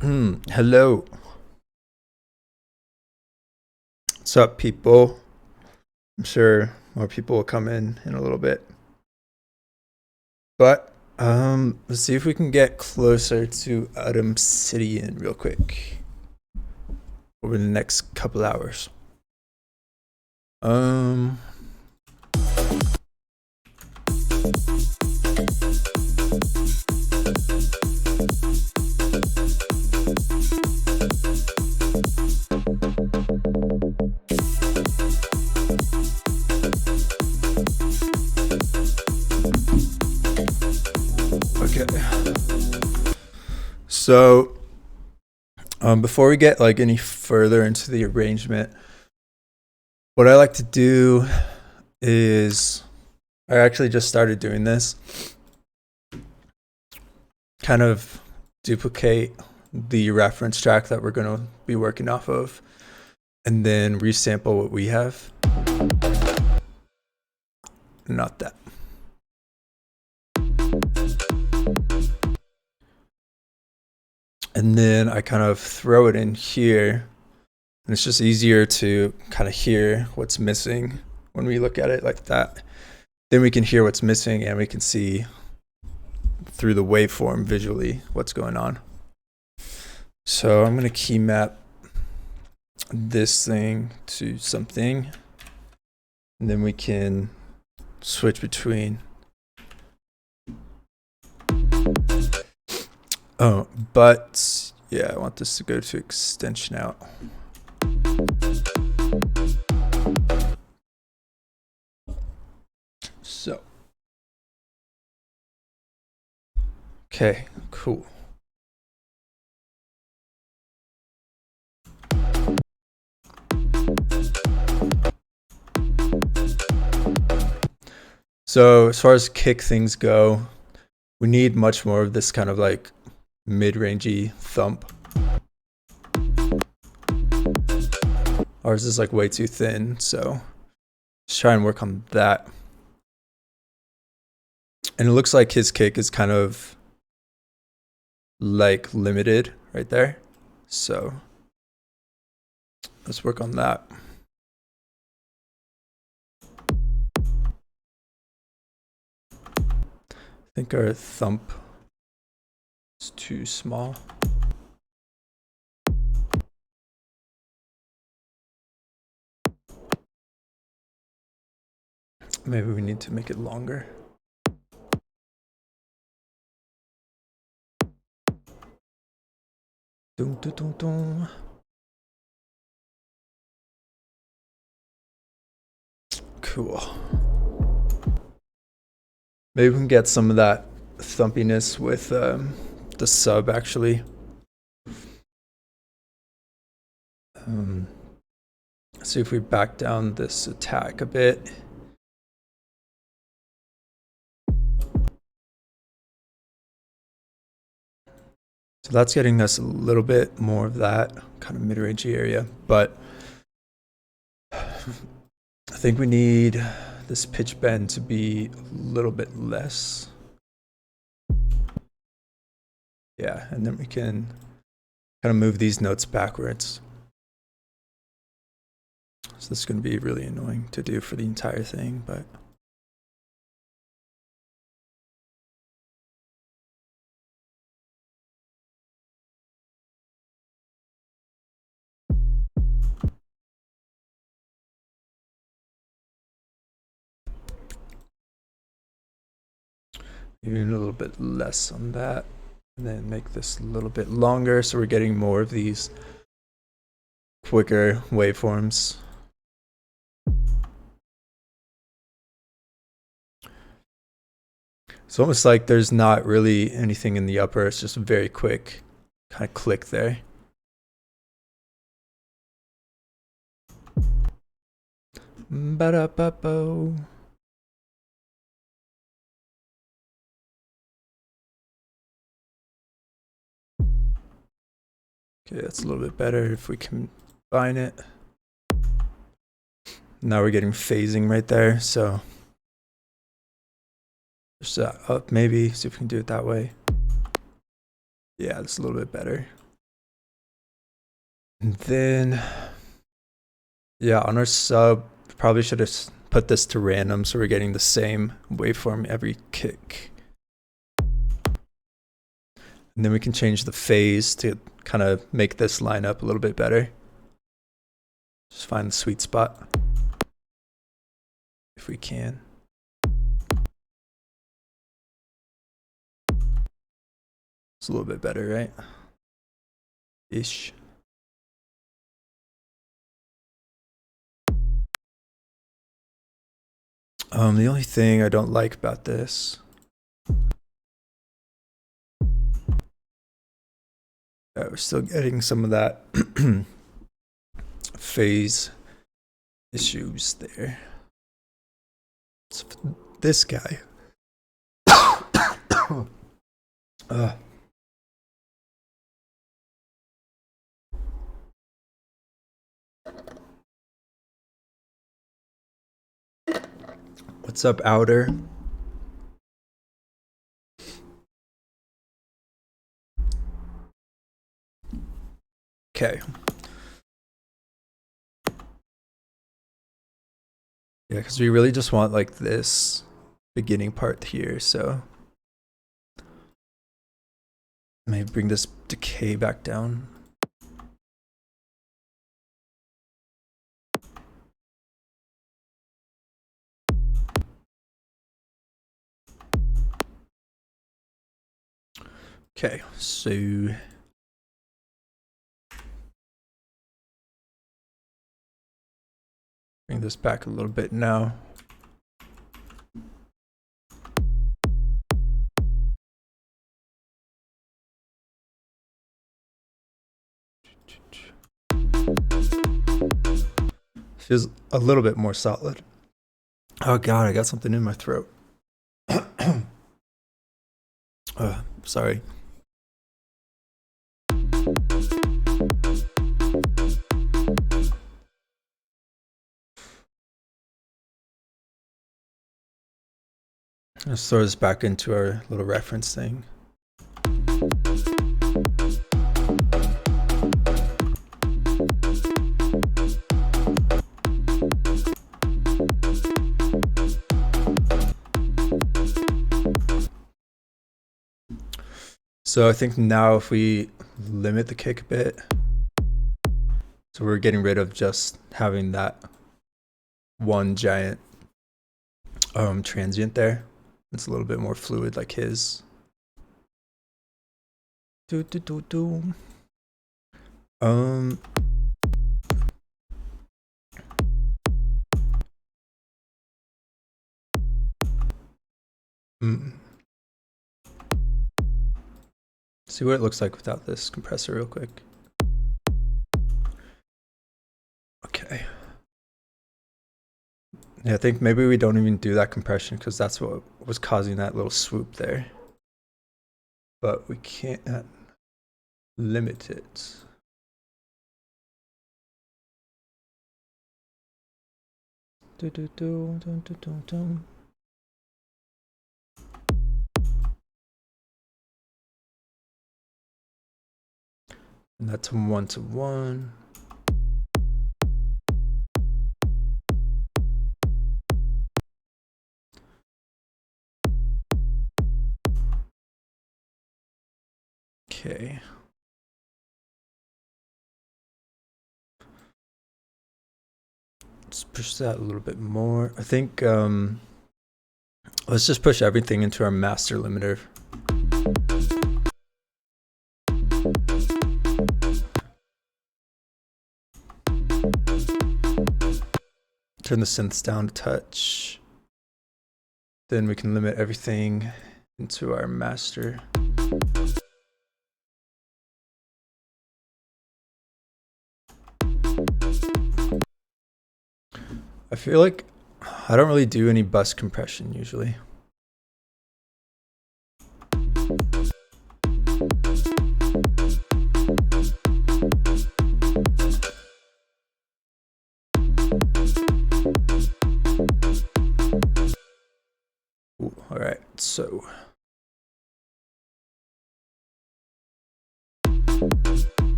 Hello. What's up, people? I'm sure more people will come in a little bit. But let's see if we can get closer to Unobsidian real quick over the next couple hours. Um Okay. So before we get like any further into the arrangement, what I like to do is I actually just started doing this. Kind of duplicate the reference track that we're going to be working off of and then resample what we have. Not that. And then I kind of throw it in here, and it's just easier to kind of hear what's missing when we look at it like that. Then we can hear what's missing and we can see through the waveform visually what's going on. So I'm going to key map this thing to something, and then we can switch between. Oh, but yeah, I want this to go to extension out. So, okay, cool. So as far as kick things go, we need much more of this kind of like mid-rangey thump. Ours is like way too thin, so let's try and work on that. And it looks like his kick is kind of like limited right there. So let's work on that. I think our thump is too small. Maybe we need to make it longer. Dum, dum, dum, dum. Cool. Maybe we can get some of that thumpiness with the sub actually. Let's see if we back down this attack a bit. So that's getting us a little bit more of that kind of mid-rangey area, but I think we need this pitch bend to be a little bit less. Yeah, and then we can kind of move these notes backwards. So this is going to be really annoying to do for the entire thing, but even a little bit less on that, and then make this a little bit longer so we're getting more of these quicker waveforms. It's almost like there's not really anything in the upper, it's just very quick kind of click there. Ba-da-ba-bo. Okay, that's a little bit better if we combine it. Now we're getting phasing right there, so push that up maybe, see if we can do it that way. Yeah, that's a little bit better. And then, yeah, on our sub, probably should have put this to random so we're getting the same waveform every kick. And then we can change the phase to kind of make this line up a little bit better. Just find the sweet spot if we can. It's a little bit better, right? Ish. The only thing I don't like about this, we're still getting some of that phase issues there. So this guy. What's up, Outer? Okay. Yeah, because we really just want like this beginning part here, so maybe bring this decay back down. Okay, so bring this back a little bit now. Feels a little bit more solid. Oh God, I got something in my throat. Sorry. Let's throw this back into our little reference thing. So I think now if we limit the kick a bit, so we're getting rid of just having that one giant transient there. It's a little bit more fluid like his. See what it looks like without this compressor real quick. Okay. Yeah, I think maybe we don't even do that compression because that's what was causing that little swoop there. But we can't limit it. And that's 1-to-1. Okay. Let's push that a little bit more. I think let's just push everything into our master limiter. Turn the synths down a touch. Then we can limit everything into our master. I feel like I don't really do any bus compression usually. Ooh, all right, so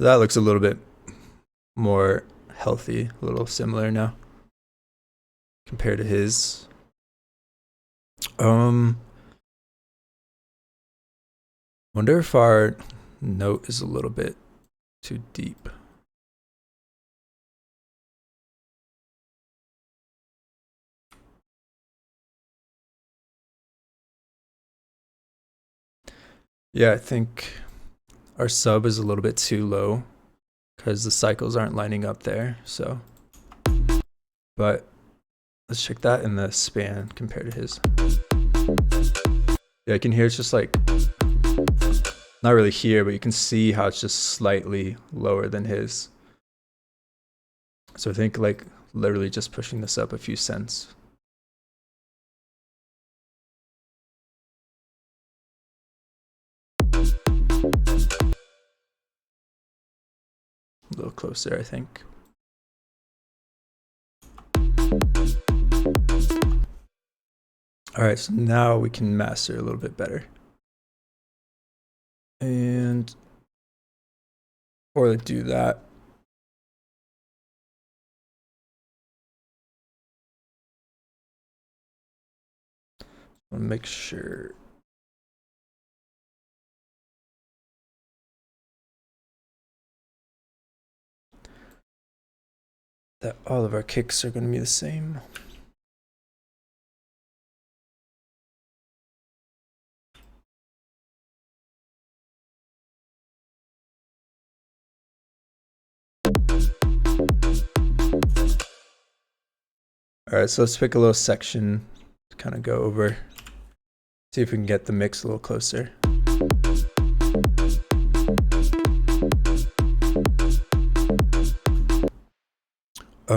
So that looks a little bit more healthy, a little similar now compared to his. Wonder if our note is a little bit too deep. Yeah, I think our sub is a little bit too low because the cycles aren't lining up there. So, but let's check that in the span compared to his. Yeah, I can hear it's just like, not really here, but you can see how it's just slightly lower than his. So I think like literally just pushing this up a few cents. A little closer, I think. All right, so now we can master a little bit better. And before I do that, I want to make sure that all of our kicks are going to be the same. All right, so let's pick a little section to kind of go over, see if we can get the mix a little closer.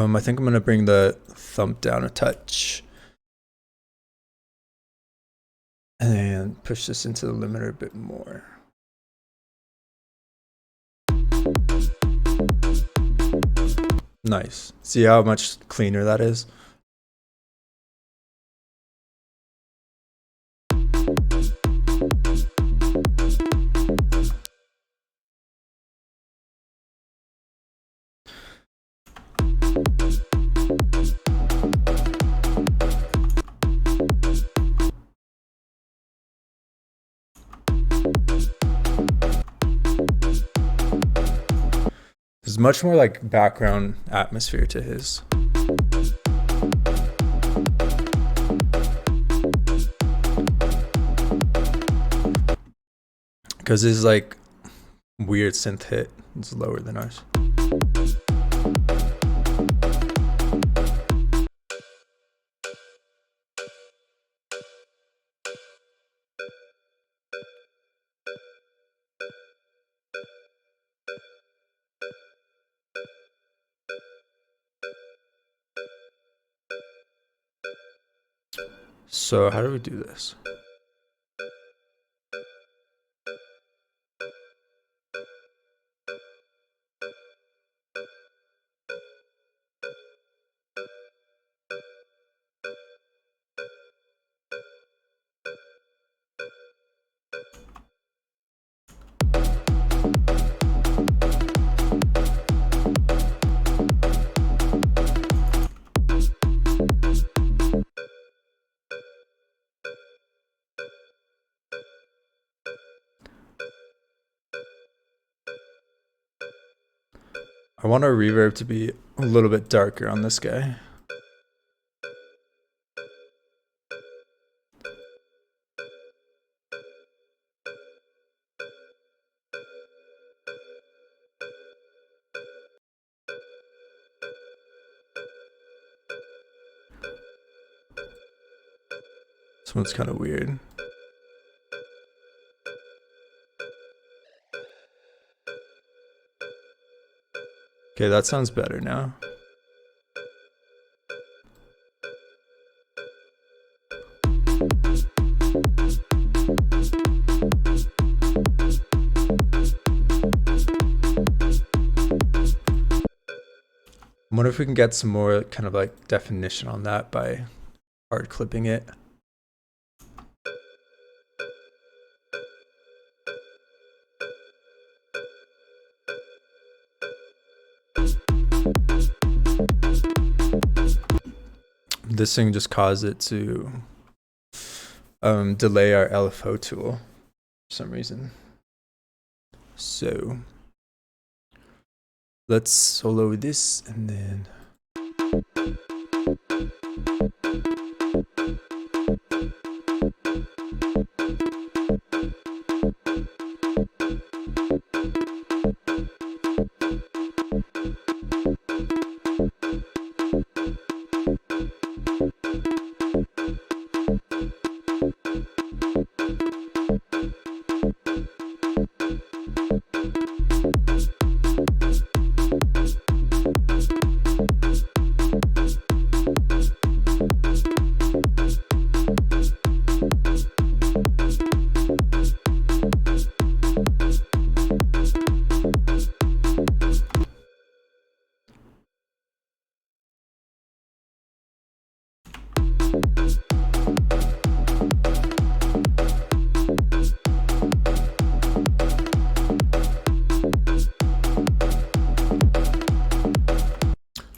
I think I'm going to bring the thump down a touch and push this into the limiter a bit more. Nice. See how much cleaner that is? There's much more like background atmosphere to his. Because his like weird synth hit is lower than ours. So how do we do this? I want our reverb to be a little bit darker on this guy. This one's kind of weird. Okay, that sounds better now. I wonder if we can get some more kind of like definition on that by hard clipping it. this thing just caused it to delay our LFO tool for some reason. So let's solo this and then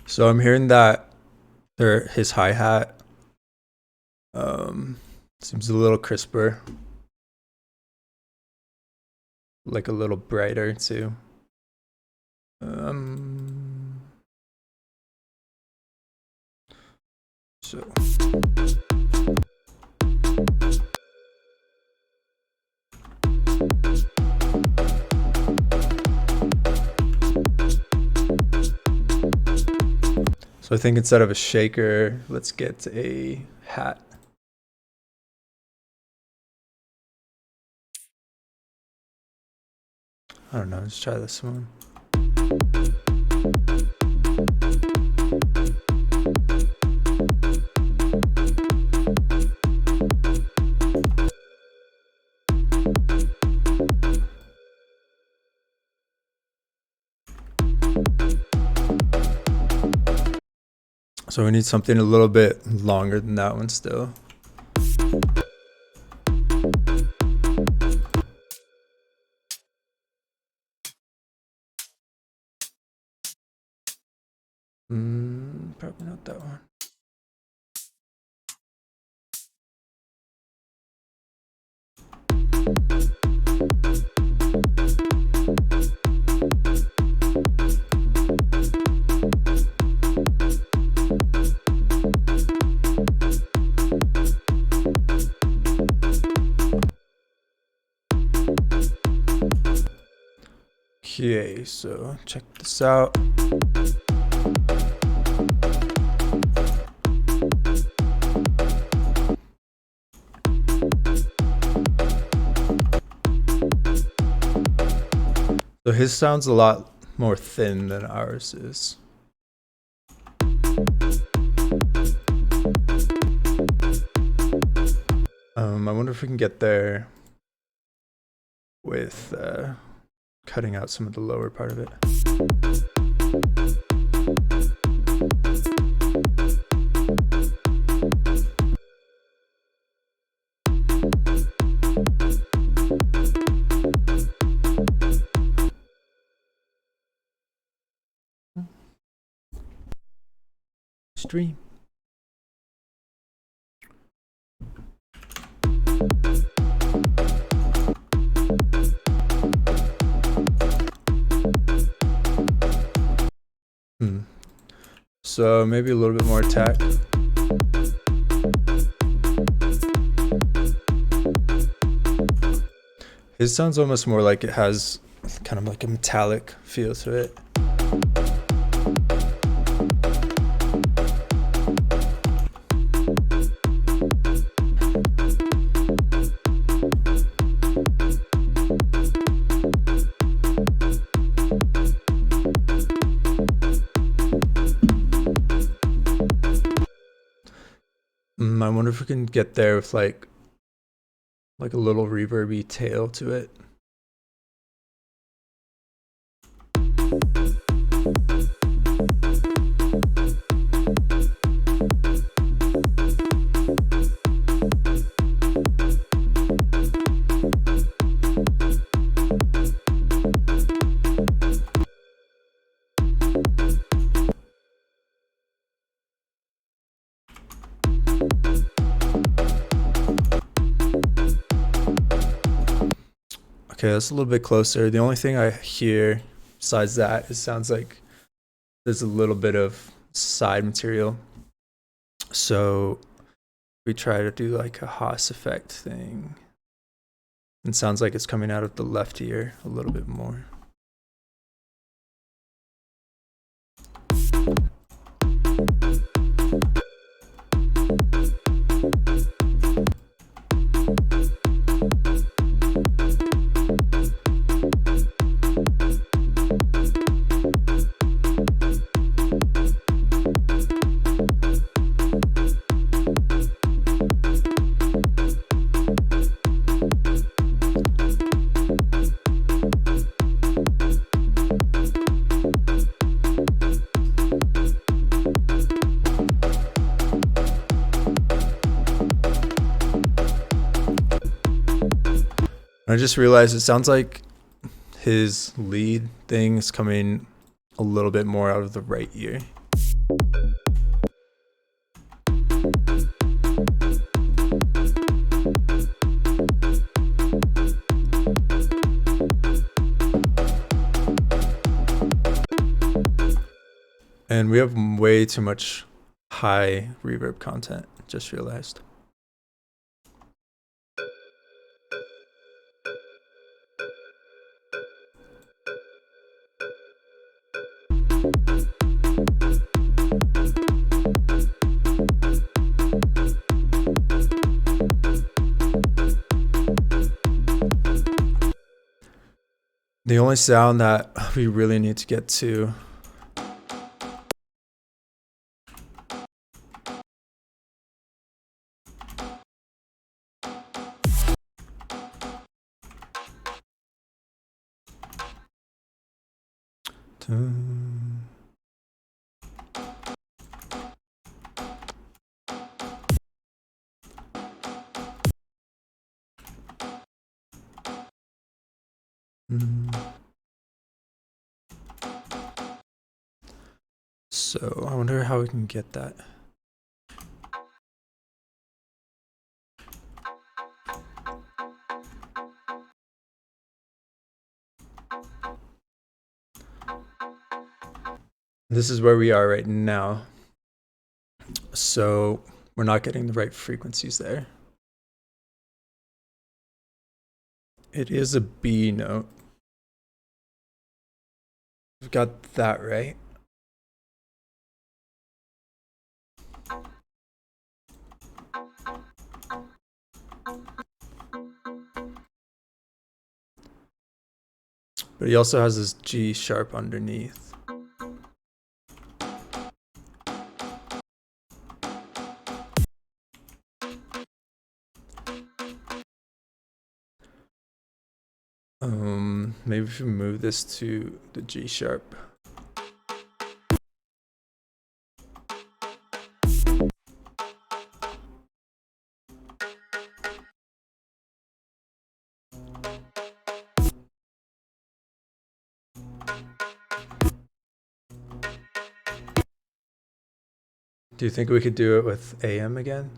so I'm hearing that his hi-hat seems a little crisper, like a little brighter too. So I think instead of a shaker, let's get a hat. I don't know, let's try this one. So we need something a little bit longer than that one still. Probably not that one. Okay, so check this out. So his sounds a lot more thin than ours is. I wonder if we can get there with cutting out some of the lower part of it. Stream. So maybe a little bit more attack. His sounds almost more like it has kind of like a metallic feel to it. I wonder if we can get there with like a little reverby tail to it. Okay, that's a little bit closer. The only thing I hear besides that, it sounds like there's a little bit of side material. So we try to do like a Haas effect thing. It sounds like it's coming out of the left ear a little bit more. I just realized it sounds like his lead thing is coming a little bit more out of the right ear. And we have way too much high reverb content, just realized. The only sound that we really need to get to So I wonder how we can get that. This is where we are right now. So we're not getting the right frequencies there. It is a B note. We've got that right. But he also has this G sharp underneath. Maybe if we move this to the G sharp. Do you think we could do it with AM again?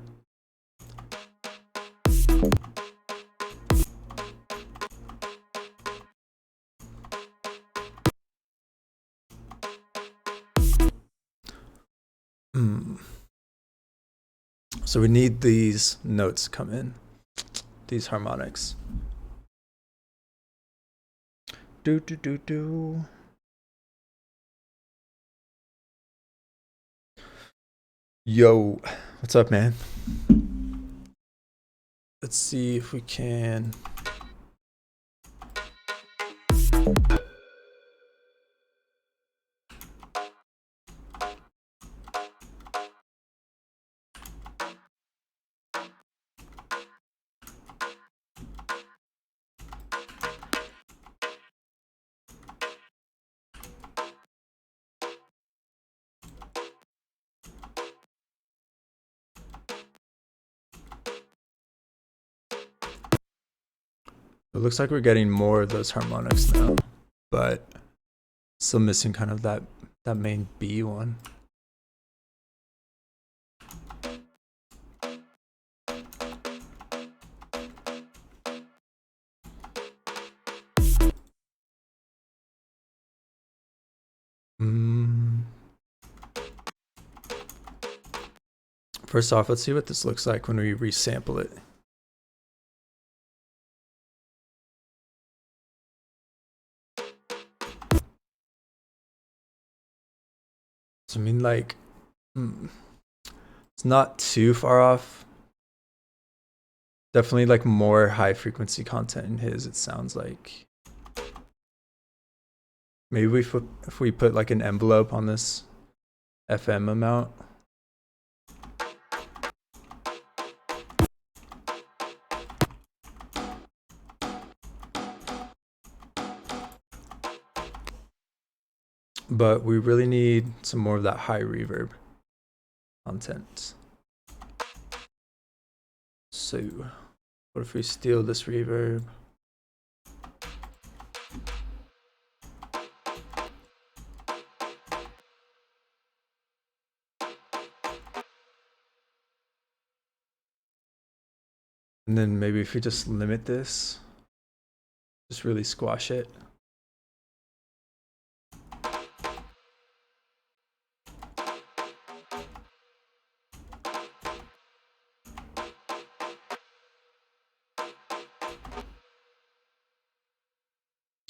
So we need these notes to come in, these harmonics. Do do do do. Yo, what's up, man? Let's see if we can. It looks like we're getting more of those harmonics now, but still missing kind of that main B one. First off, let's see what this looks like when we resample it. So I mean, like, it's not too far off. Definitely like more high frequency content in his, it sounds like. Maybe if we put like an envelope on this FM amount. But we really need some more of that high reverb content. So what if we steal this reverb? And then maybe if we just limit this, just really squash it.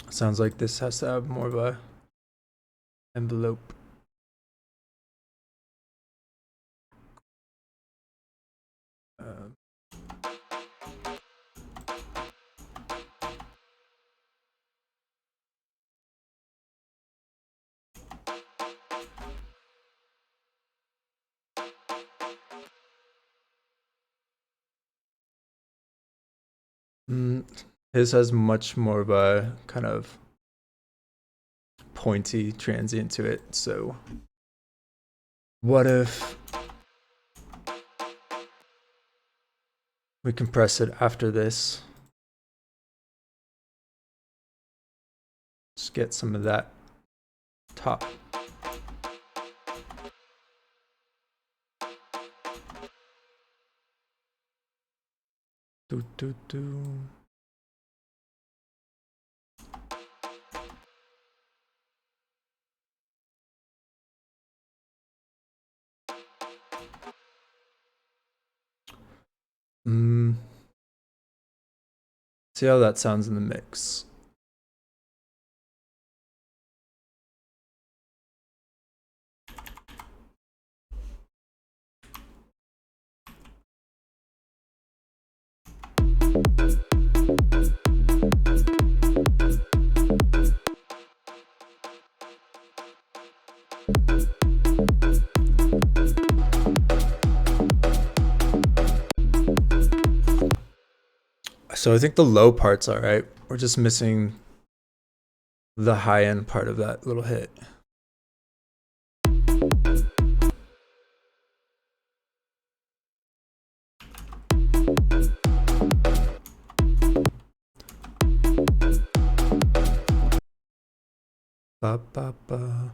Sounds like this has to have more of a envelope. His has much more of a kind of pointy transient to it. So what if we compress it after this? Just get some of that top. Do. See how that sounds in the mix. So I think the low part's all right. We're just missing the high end part of that little hit. Ba, ba, ba.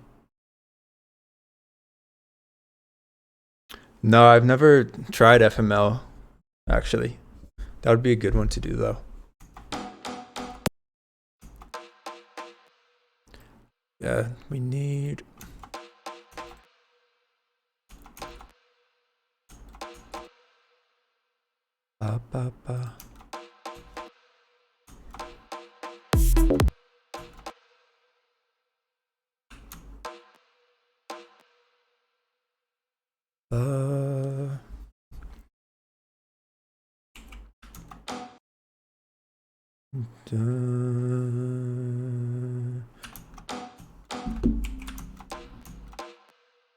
No, I've never tried FML, actually. That would be a good one to do, though. Yeah, we need... Ba, ba, ba.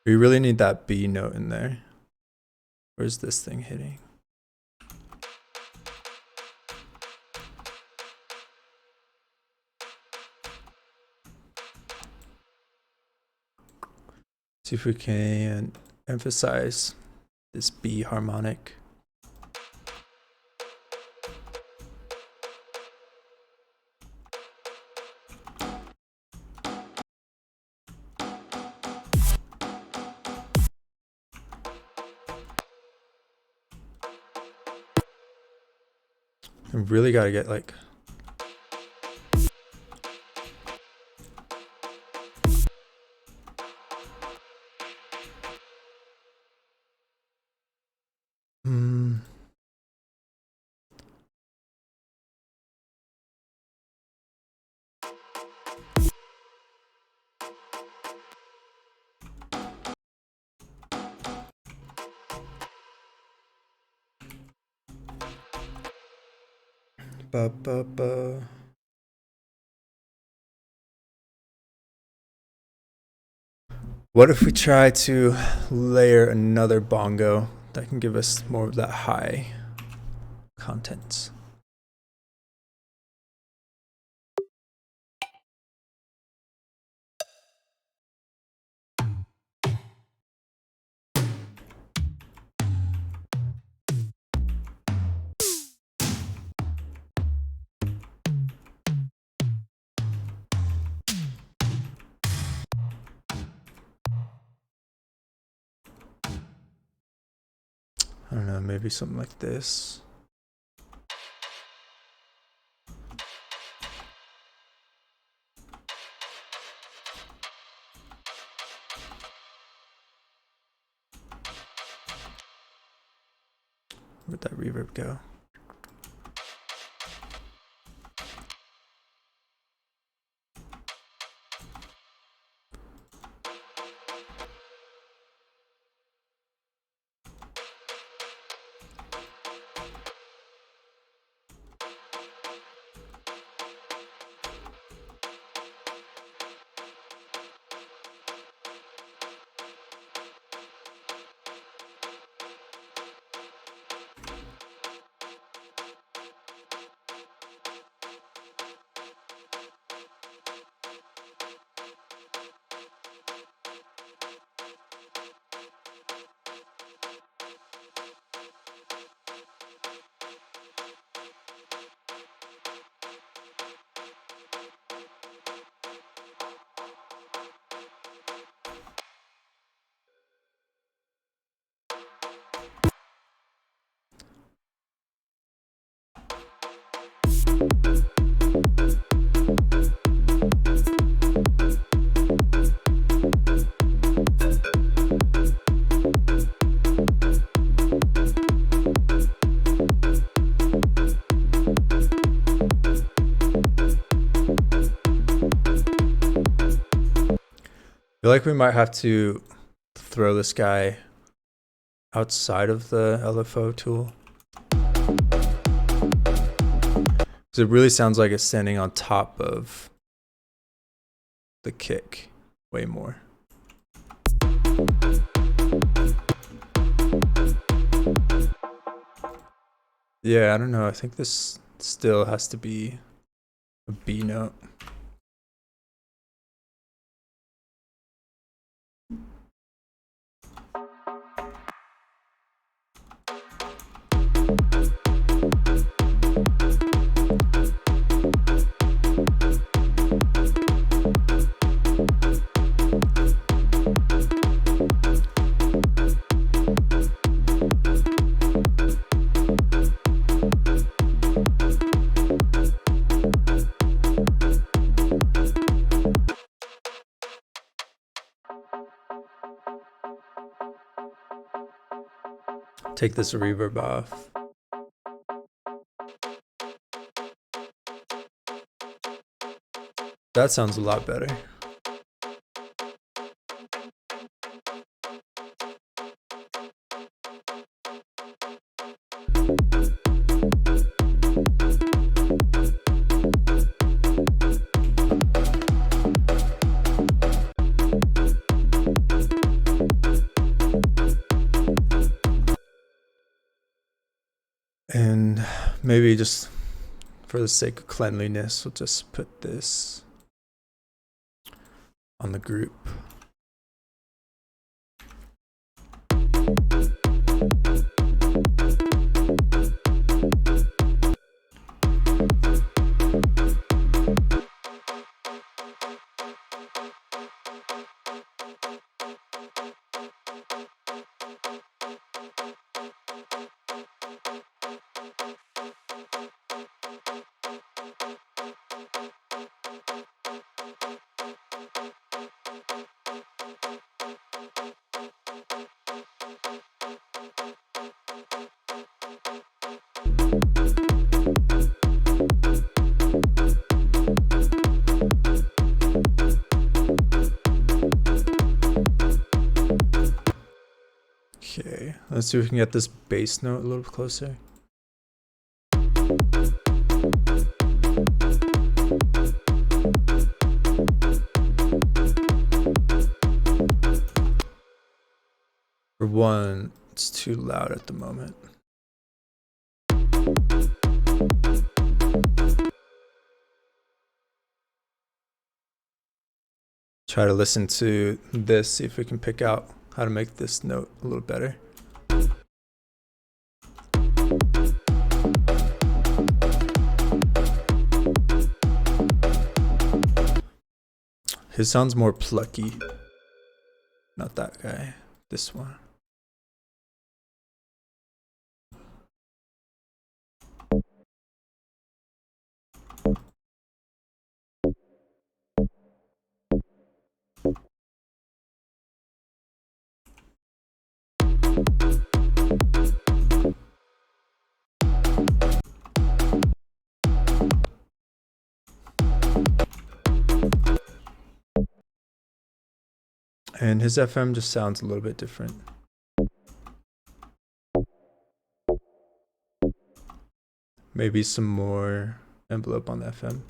We really need that B note in there. Where's this thing hitting? See if we can emphasize this B harmonic. I really gotta get like Ba, ba, ba. What if we try to layer another bongo that can give us more of that high content? I don't know, maybe something like this. Where'd that reverb go? I feel like we might have to throw this guy outside of the LFO tool. Because it really sounds like it's standing on top of the kick way more. Yeah, I don't know. I think this still has to be a B note. Take this reverb off. That sounds a lot better. And maybe just for the sake of cleanliness, we'll just put this on the group. Okay, let's see if we can get this bass note a little closer. For one, it's too loud at the moment. Try to listen to this, see if we can pick out how to make this note a little better. His sounds more plucky. Not that guy, this one. And his FM just sounds a little bit different. Maybe some more envelope on the FM.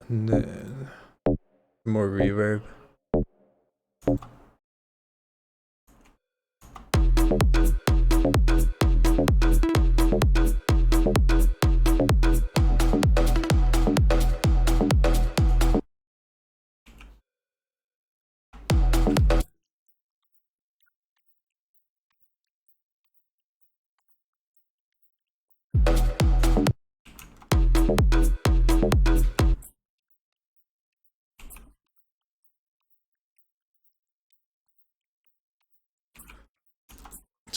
And then more reverb.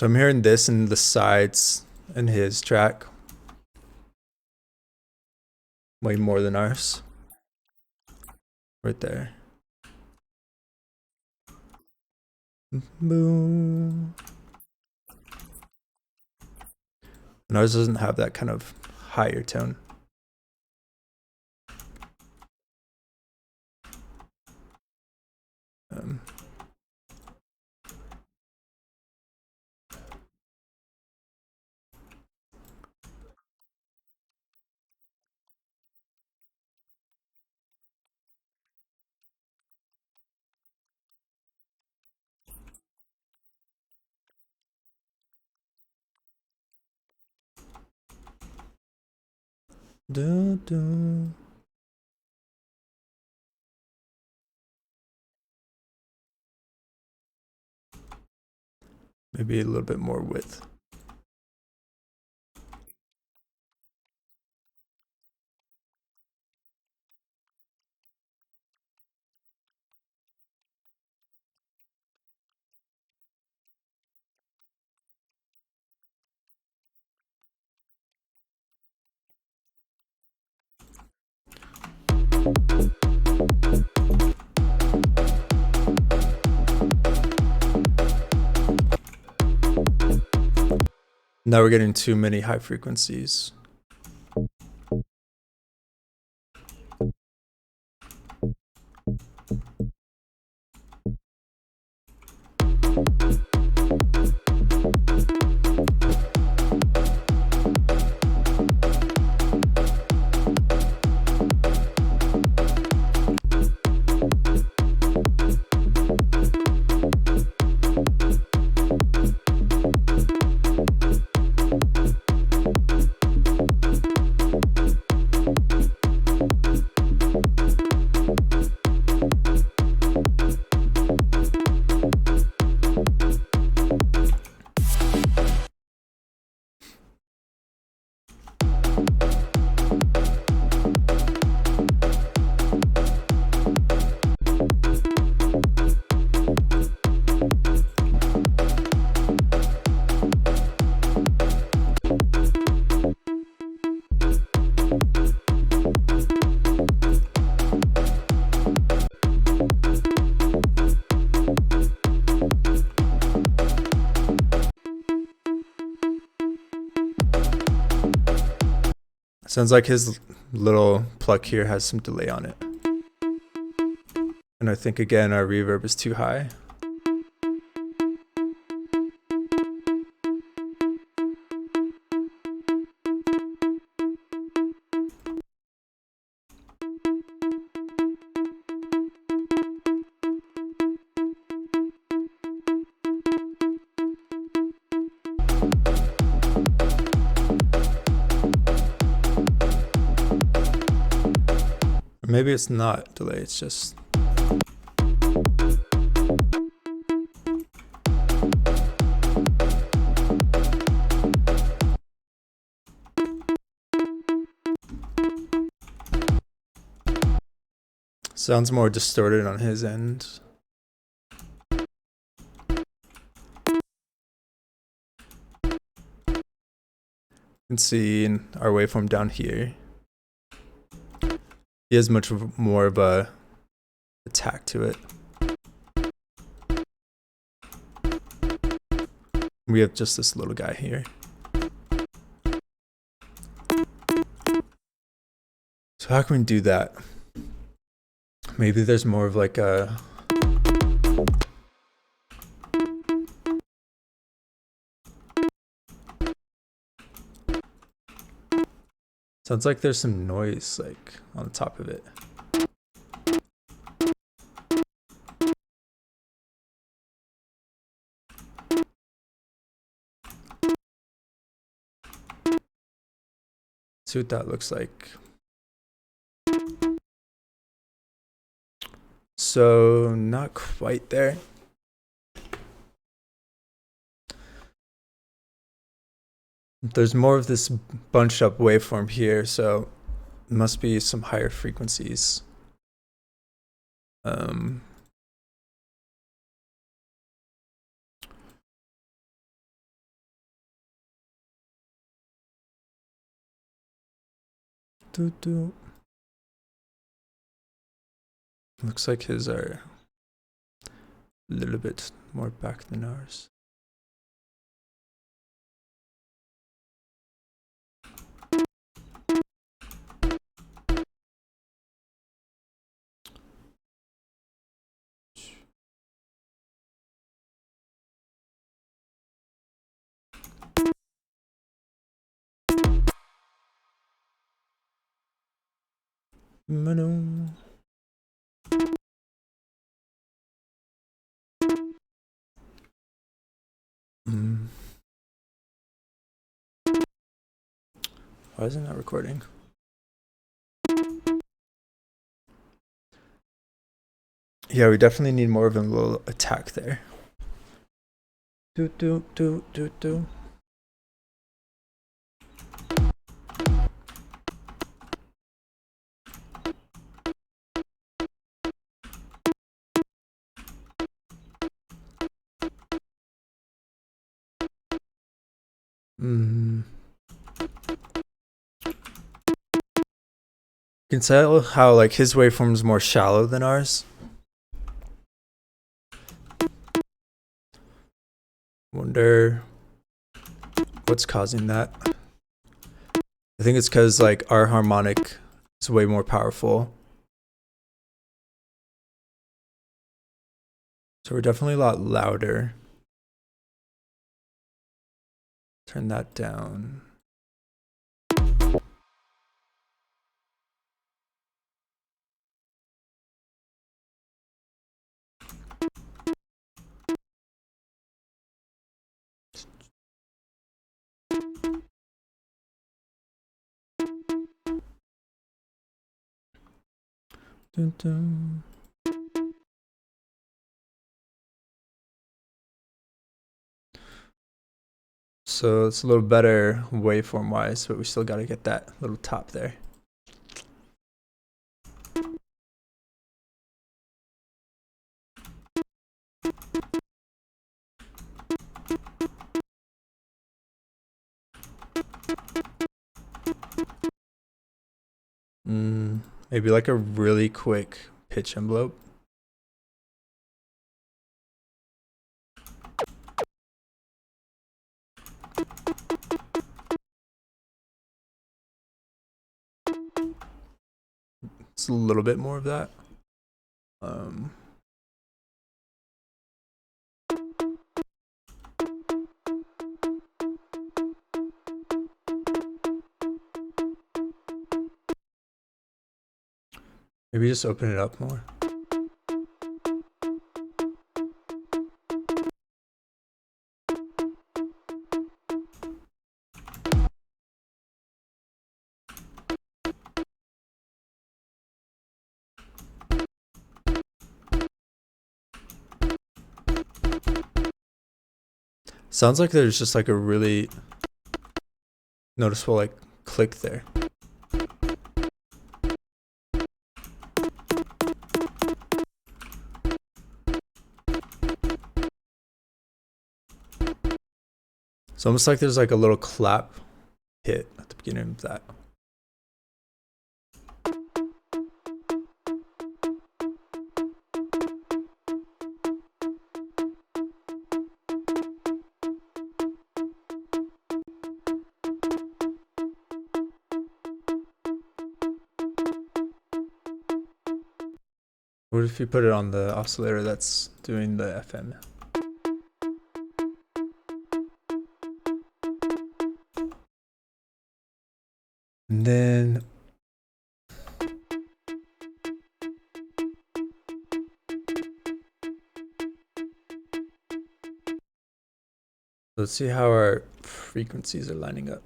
So I'm hearing this in the sides in his track way more than ours. Right there. Boom. And ours doesn't have that kind of higher tone. Maybe a little bit more width. Now we're getting too many high frequencies. Sounds like his little pluck here has some delay on it. And I think again our reverb is too high. maybe it's not delay, it's just. Sounds more distorted on his end. You can see in our waveform down here, he has much more of a attack to it. We have just this little guy here. So how can we do that? Maybe there's more of like a sounds like there's some noise like on the top of it. See what that looks like. So not quite there. There's more of this bunched up waveform here, so it must be some higher frequencies. Looks like his are a little bit more back than ours. Why isn't that recording? Yeah, we definitely need more of a little attack there. You can tell how like his waveform is more shallow than ours. Wonder what's causing that. I think it's because like our harmonic is way more powerful. So we're definitely a lot louder. Turn that down. Dun, dun. So it's a little better waveform wise, but we still got to get that little top there. Maybe like a really quick pitch envelope. It's a little bit more of that. Maybe just open it up more. Sounds like there's just like a really noticeable like click there. It's almost like there's like a little clap hit at the beginning of that. What if you put it on the oscillator that's doing the FM? And then let's see how our frequencies are lining up.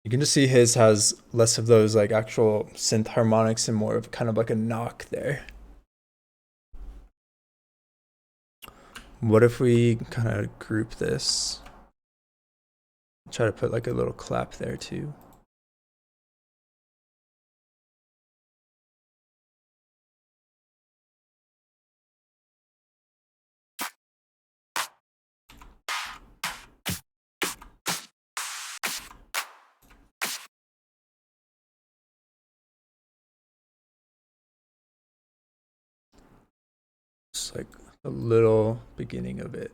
You can just see his has less of those like actual synth harmonics and more of kind of like a knock there. What if we kind of group this? Try to put like a little clap there too. Just like a little beginning of it.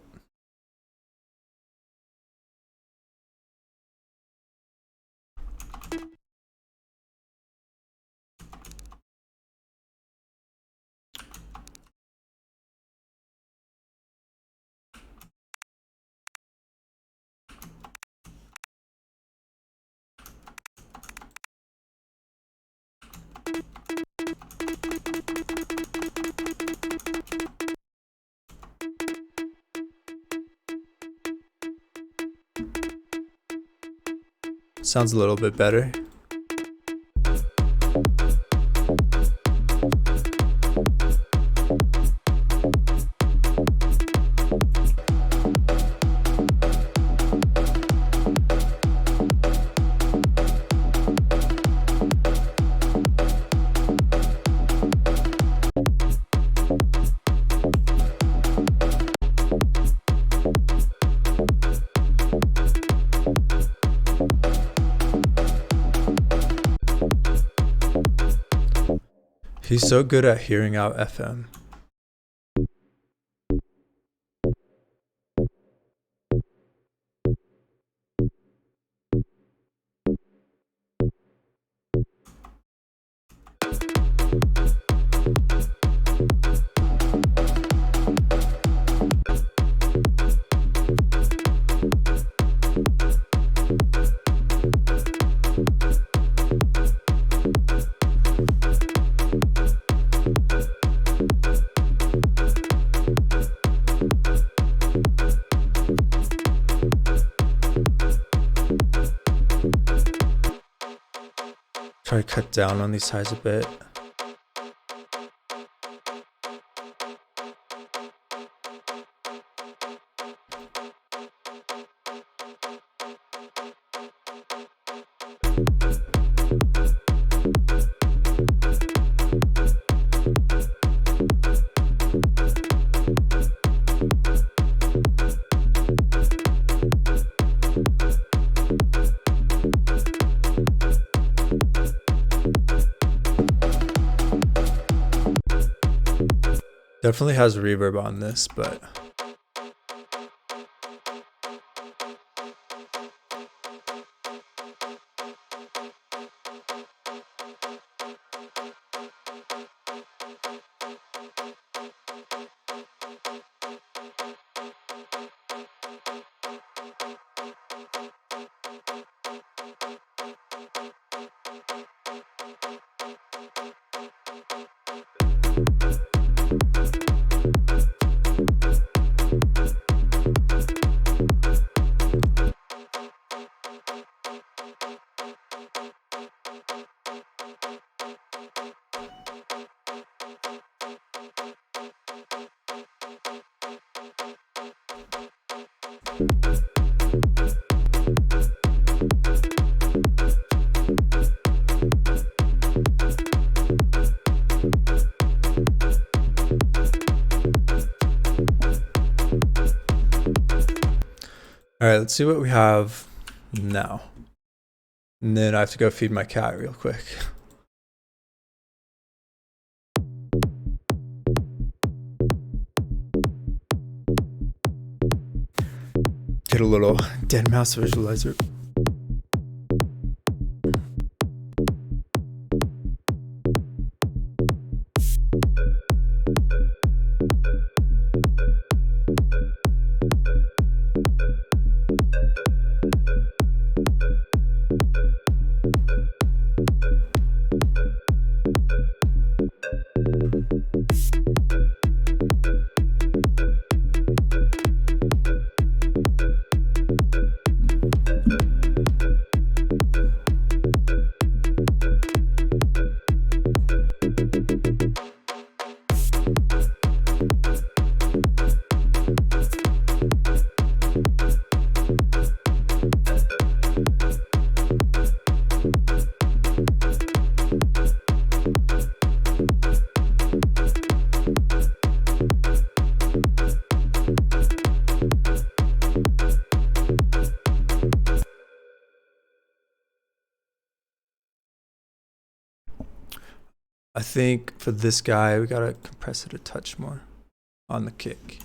Sounds a little bit better. He's so good at hearing out FM. Try to cut down on these highs a bit. Definitely has reverb on this, but All right, let's see what we have now. And then I have to go feed my cat real quick. Get a little dead mouse visualizer. I think for this guy, we gotta compress it a touch more on the kick.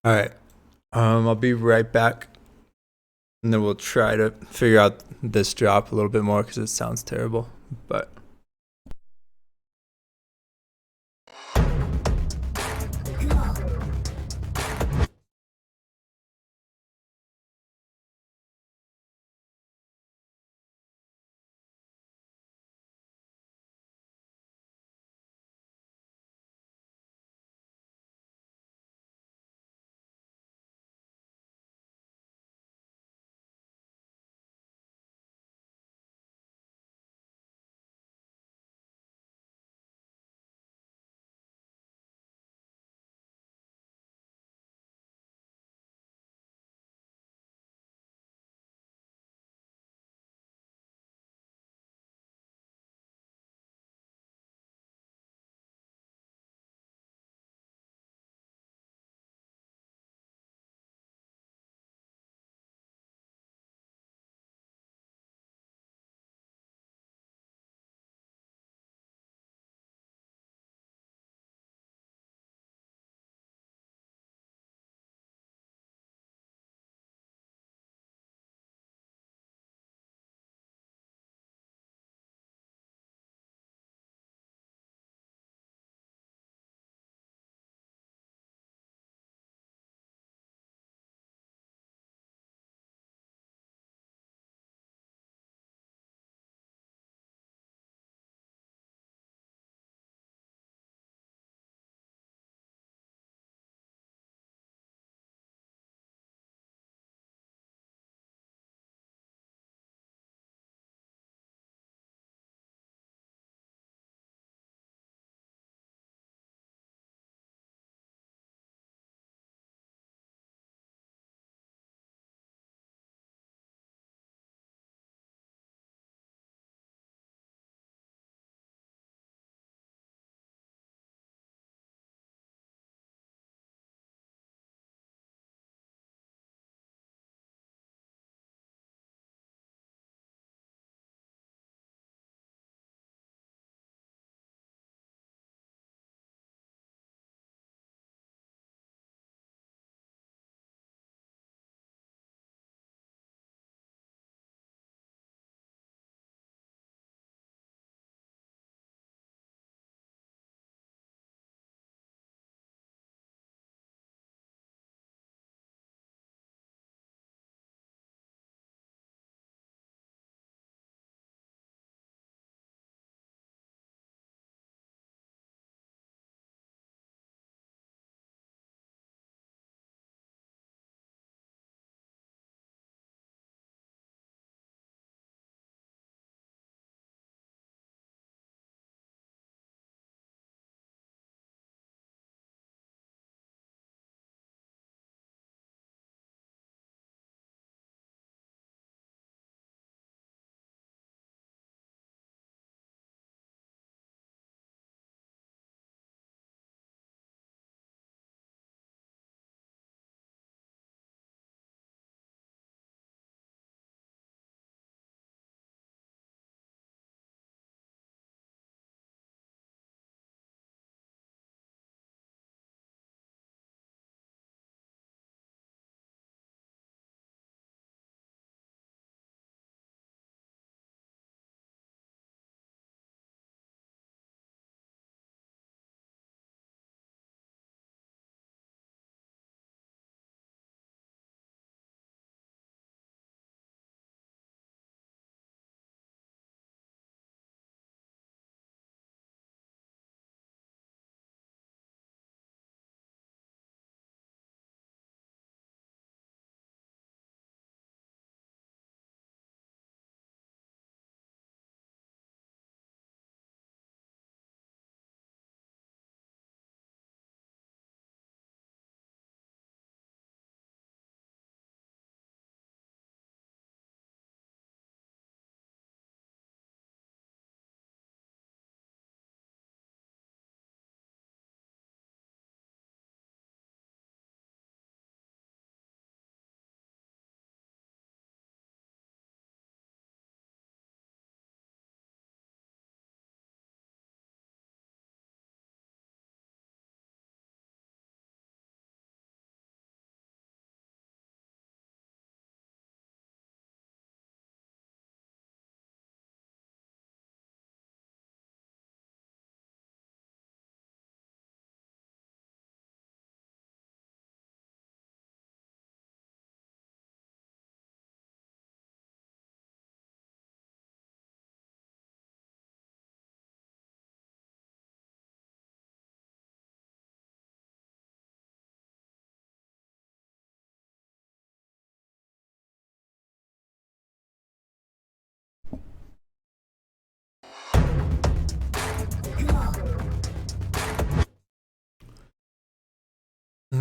All right, I'll be right back, and then we'll try to figure out this drop a little bit more because it sounds terrible, but.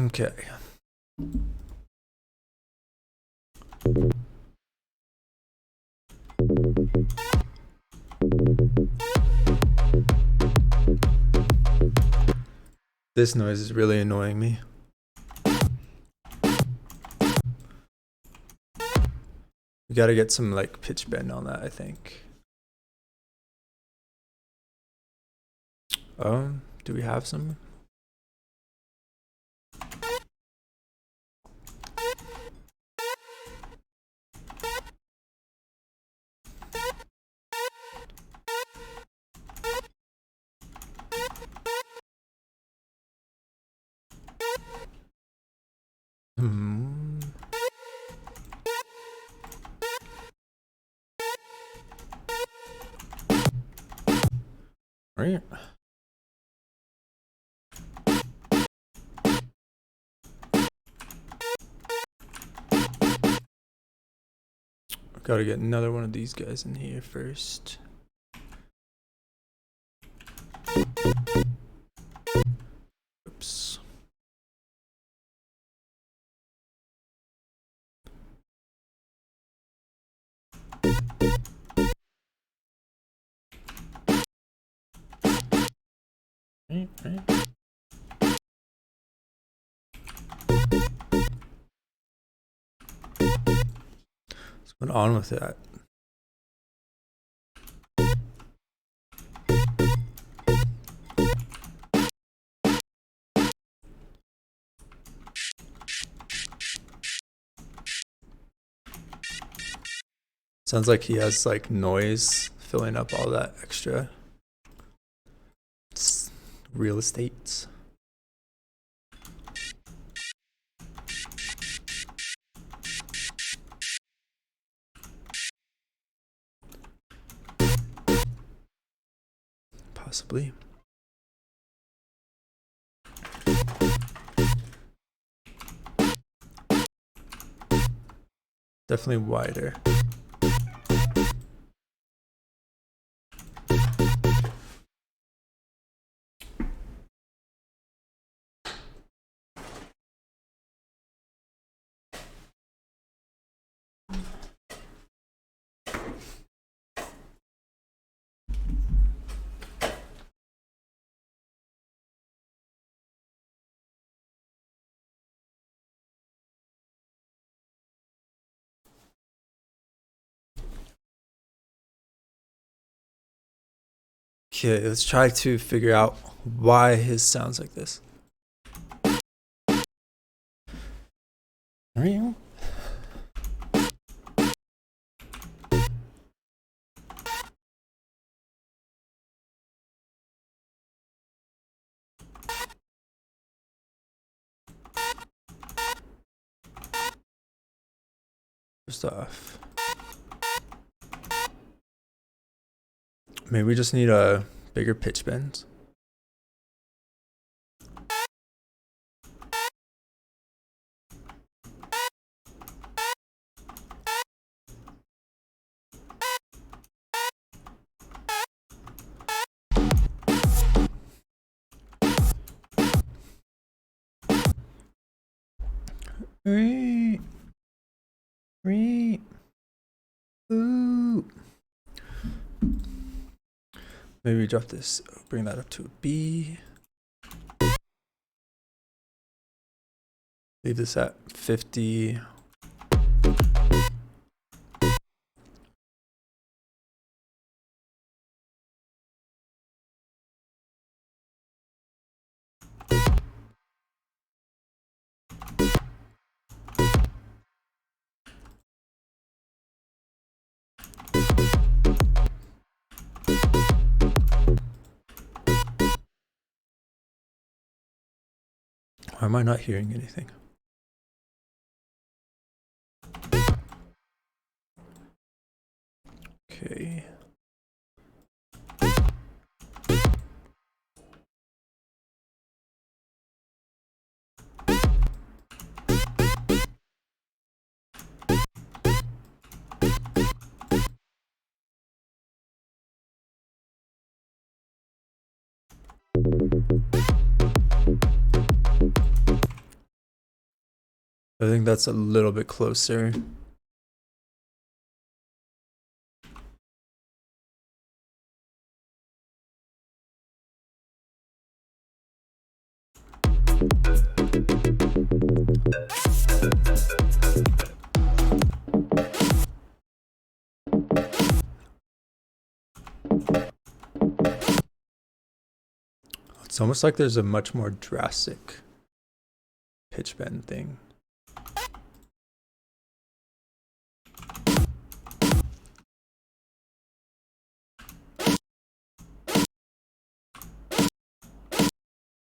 Okay. This noise is really annoying me. We gotta get some like pitch bend on that, I think. Do we have some? Right. Gotta get another one of these guys in here first. Oops. Right. What's going on with that? Sounds like he has like noise filling up all that extra real estate. Possibly. Definitely wider. Okay, let's try to figure out why his sounds like this. First off, maybe we just need a bigger pitch bend. Ooh. Maybe we drop this, bring that up to a B. Leave this at 50. Why am I not hearing anything? Okay. I think that's a little bit closer. It's almost like there's a much more drastic pitch bend thing.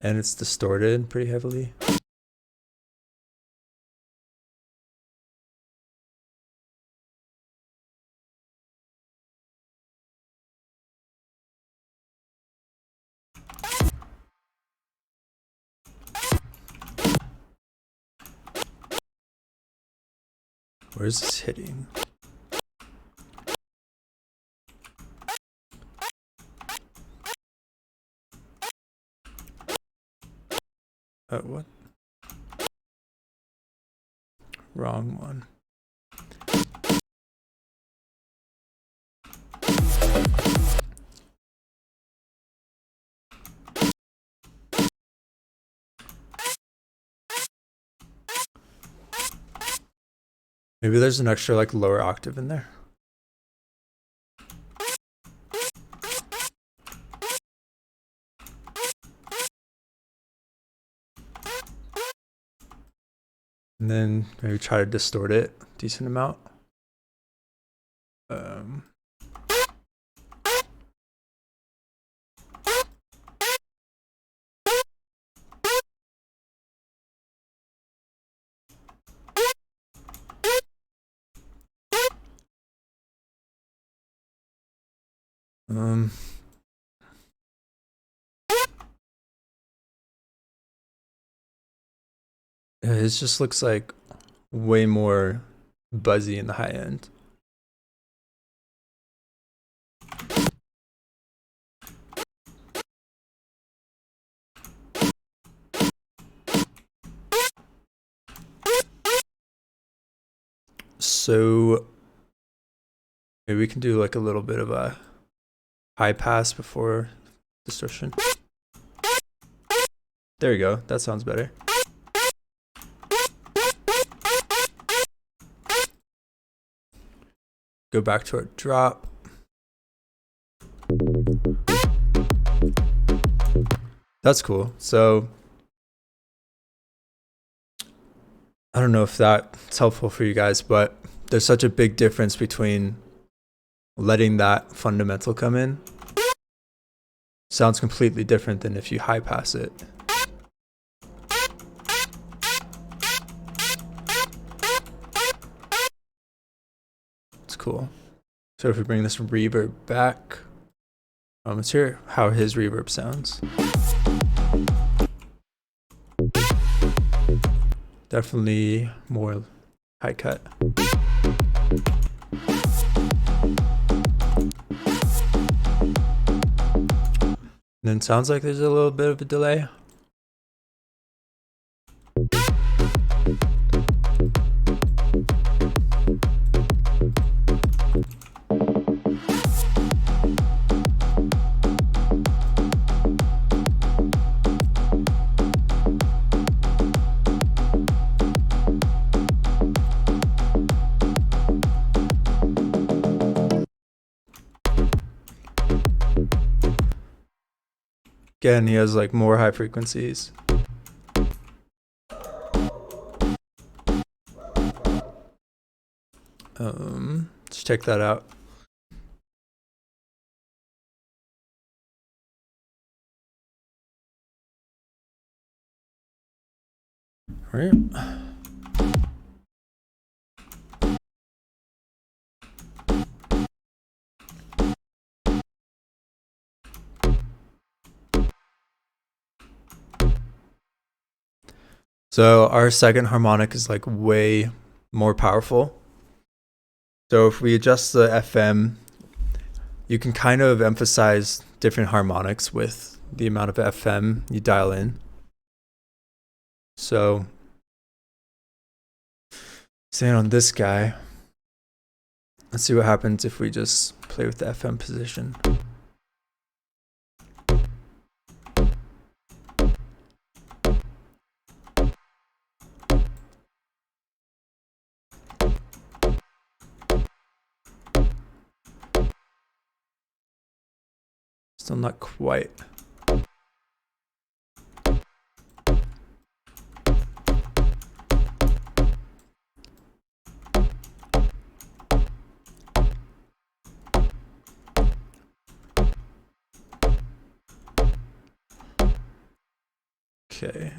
And it's distorted pretty heavily. Where's this hitting? What? Wrong one. Maybe there's an extra like lower octave in there. And then maybe try to distort it a decent amount. It just looks like way more buzzy in the high end. So maybe we can do like a little bit of a high pass before distortion. There you go. That sounds better. Go back to our drop. That's cool. So I don't know if that's helpful for you guys, but there's such a big difference between letting that fundamental come in. Sounds completely different than if you high pass it. It's cool. So if we bring this reverb back, let's hear how his reverb sounds. Definitely more high cut. And then sounds like there's a little bit of a delay. Again, he has like more high frequencies. Let's check that out. All right. So our second harmonic is like way more powerful. So if we adjust the FM, you can kind of emphasize different harmonics with the amount of FM you dial in. So Same on this guy. Let's see what happens if we just play with the FM position. Still not quite. Okay.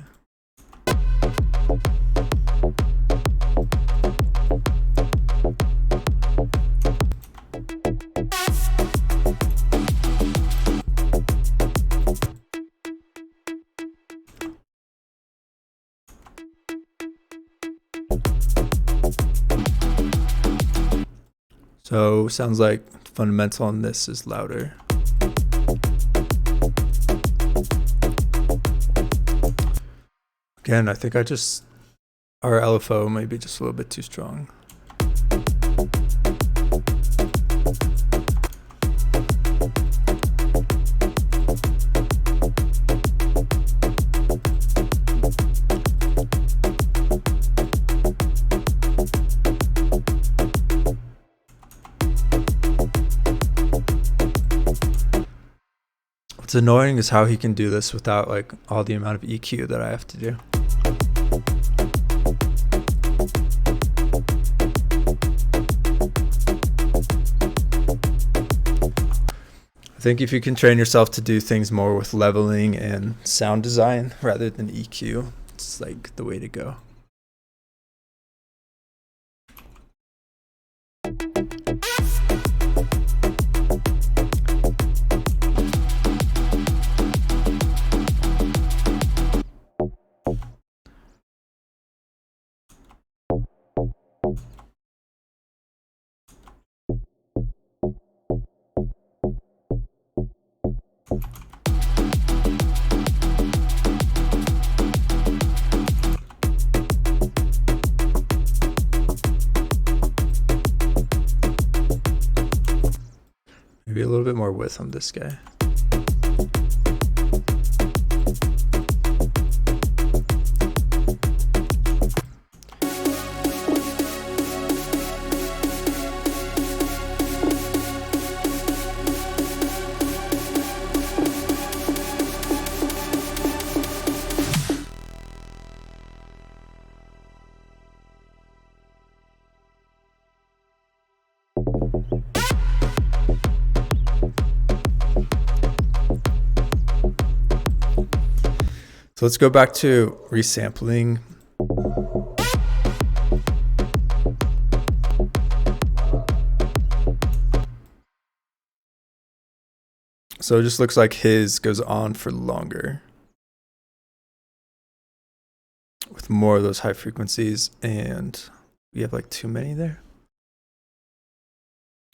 So sounds like fundamental on this is louder. Again, I think our LFO might be just a little bit too strong. What's annoying is how he can do this without like all the amount of EQ that I have to do. I think if you can train yourself to do things more with leveling and sound design rather than EQ, it's like the way to go. Maybe a little bit more width on this guy. So let's go back to resampling. So it just looks like his goes on for longer with more of those high frequencies, and we have like too many there.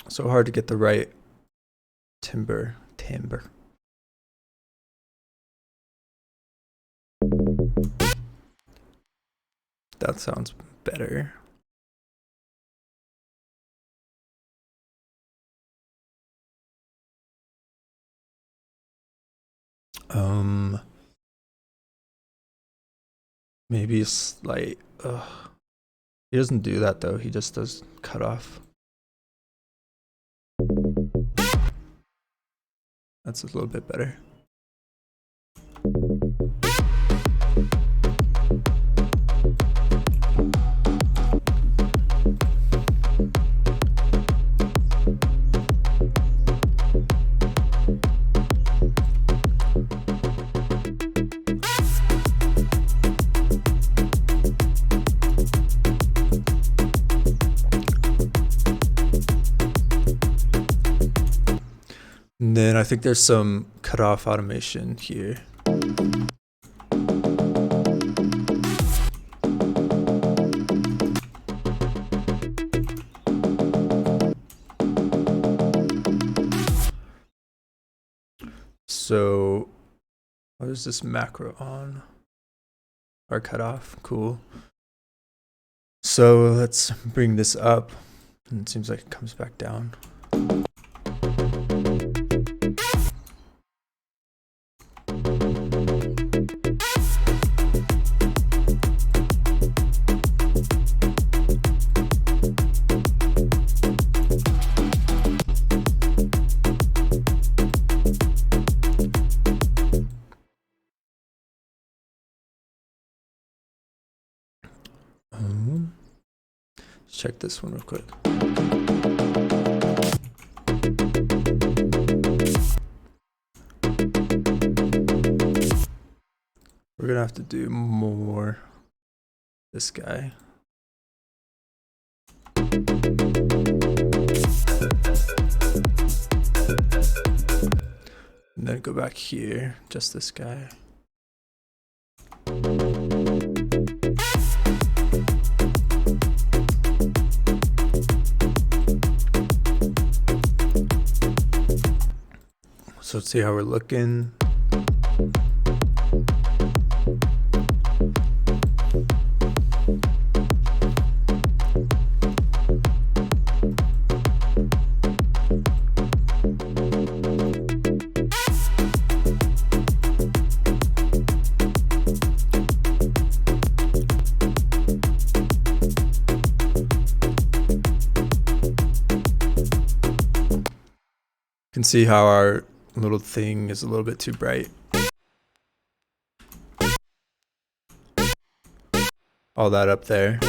So hard to get the right timbre. That sounds better. Maybe a slight. He doesn't do that though. He just does cut off. That's a little bit better. And then I think there's some cutoff automation here. So what is this macro on? Our cutoff, cool. So let's bring this up. And it seems like it comes back down. Let's check this one real quick. We're gonna have to do more this guy. And then go back here, just this guy. So let's see how we're looking. You can see how our little thing is a little bit too bright. All that up there.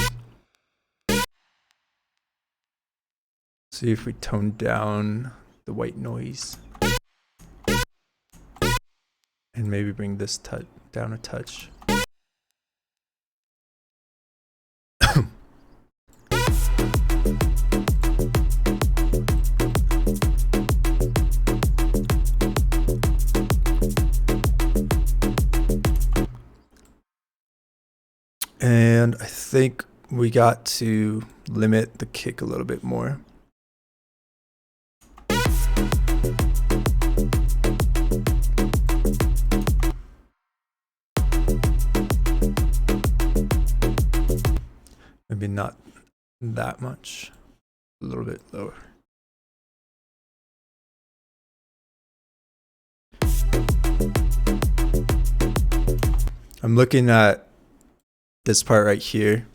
See if we tone down the white noise. And maybe bring this down a touch. And I think we got to limit the kick a little bit more. Maybe not that much, a little bit lower. I'm looking at this part right here,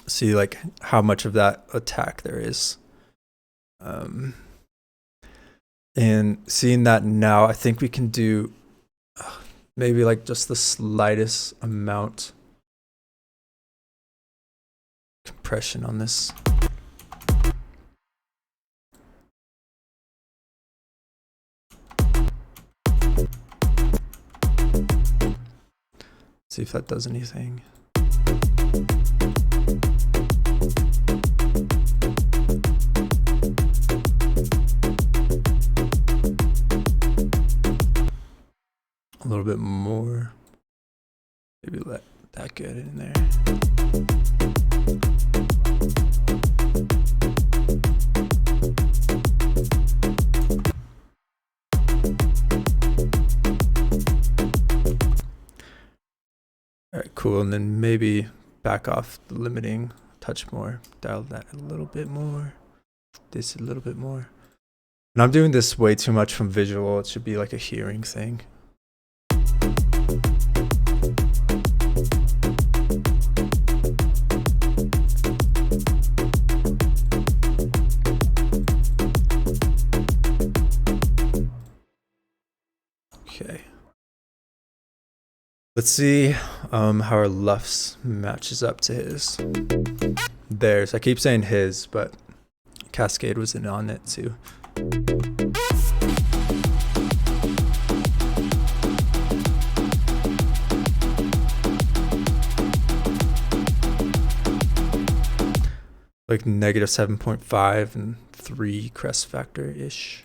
see like how much of that attack there is. And seeing that now, I think we can do maybe like just the slightest amount compression on this. See if that does anything. A little bit more. Maybe let that get in there. All right, cool. And then maybe back off the limiting, touch more, dial that a little bit more, this a little bit more. And I'm doing this way too much from visual. It should be like a hearing thing. Okay. Let's see how our LUFS matches up to his. Theirs. I keep saying his, but Cascade was in on it too. Like negative 7.5 and 3 crest factor-ish.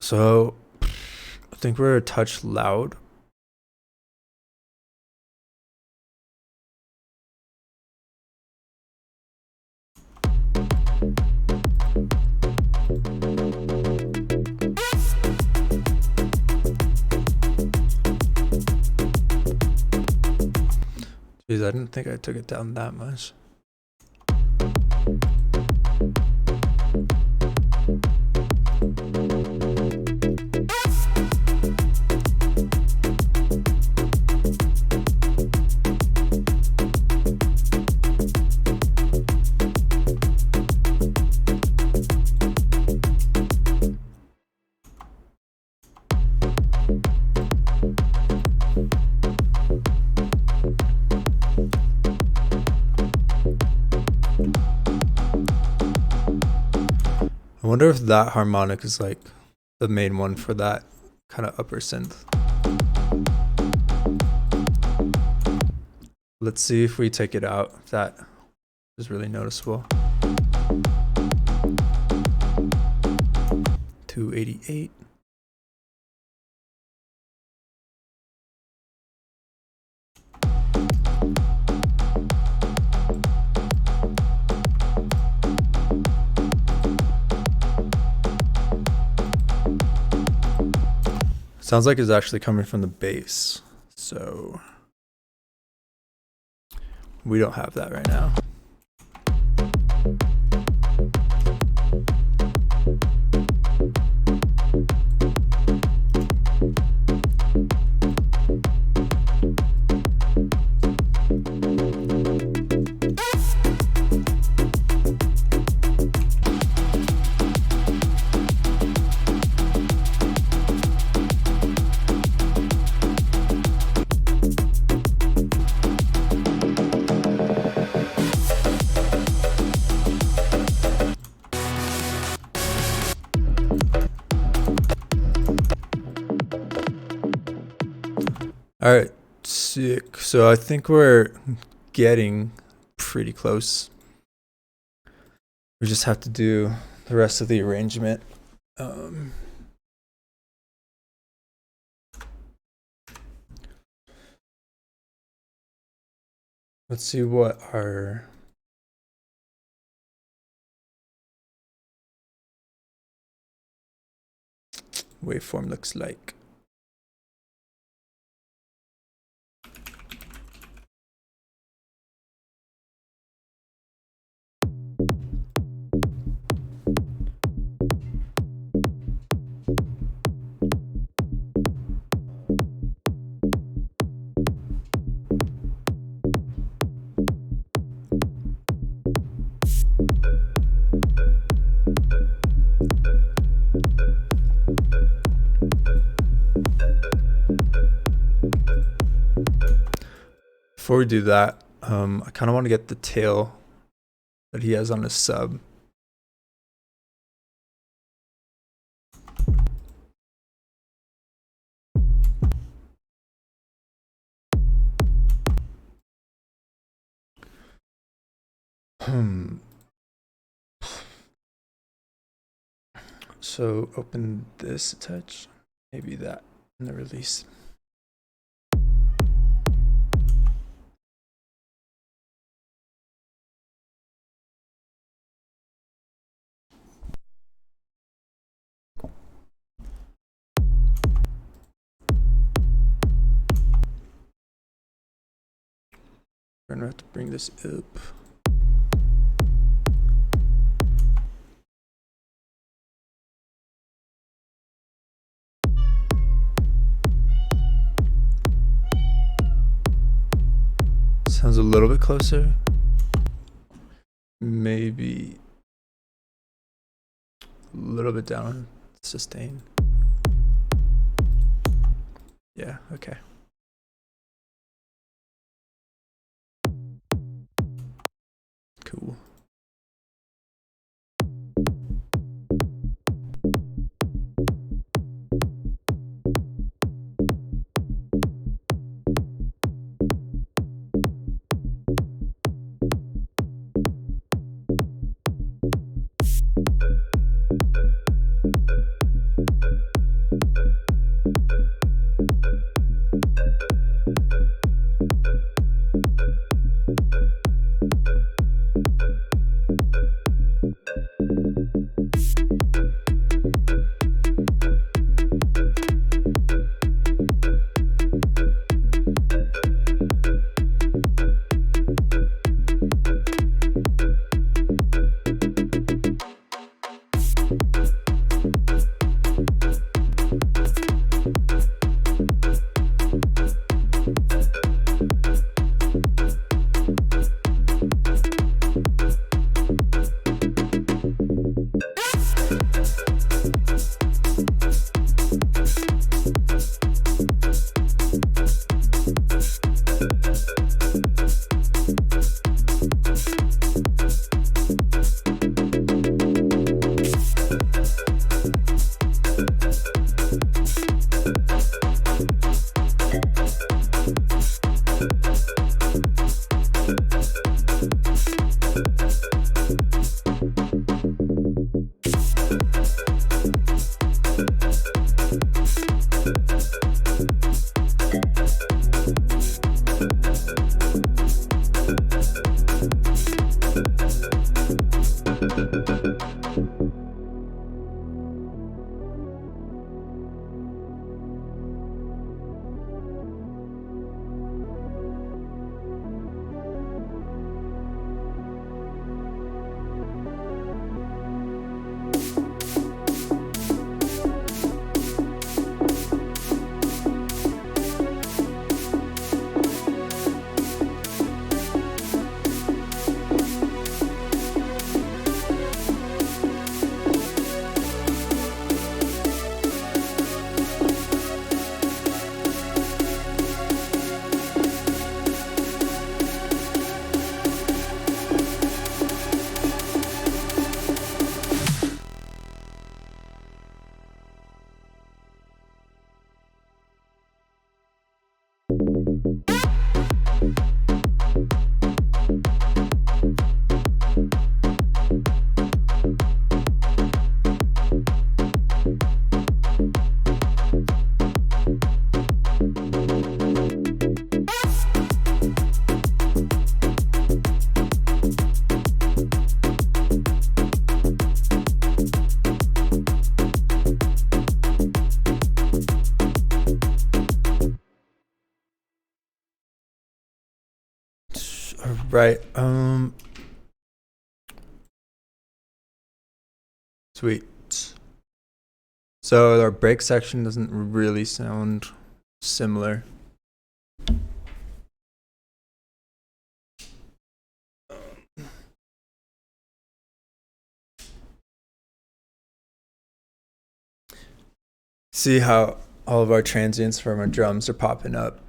So I think we're a touch loud. Jeez, I didn't think I took it down that much. I wonder if that harmonic is like the main one for that kind of upper synth. Let's see if we take it out, if that is really noticeable. 288. Sounds like it's actually coming from the bass, so we don't have that right now. All right, sick. So I think we're getting pretty close. We just have to do the rest of the arrangement. Let's see what our waveform looks like. Before we do that, I kind of want to get the tail that he has on his sub. So open this a touch, maybe that in the release. We're gonna have to bring this up. Sounds a little bit closer. Maybe a little bit down, sustain. Yeah, okay. Cool. Right. Sweet. So our break section doesn't really sound similar. See how all of our transients from our drums are popping up.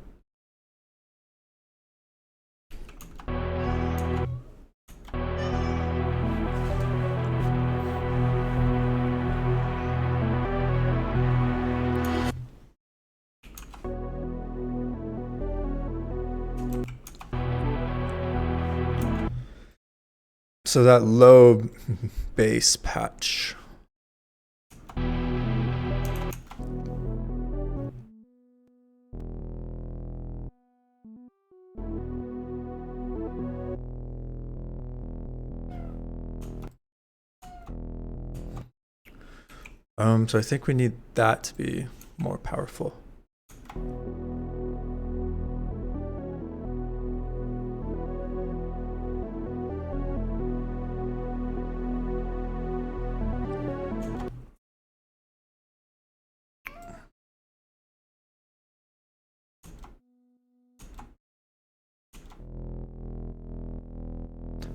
So that low bass patch. So I think we need that to be more powerful.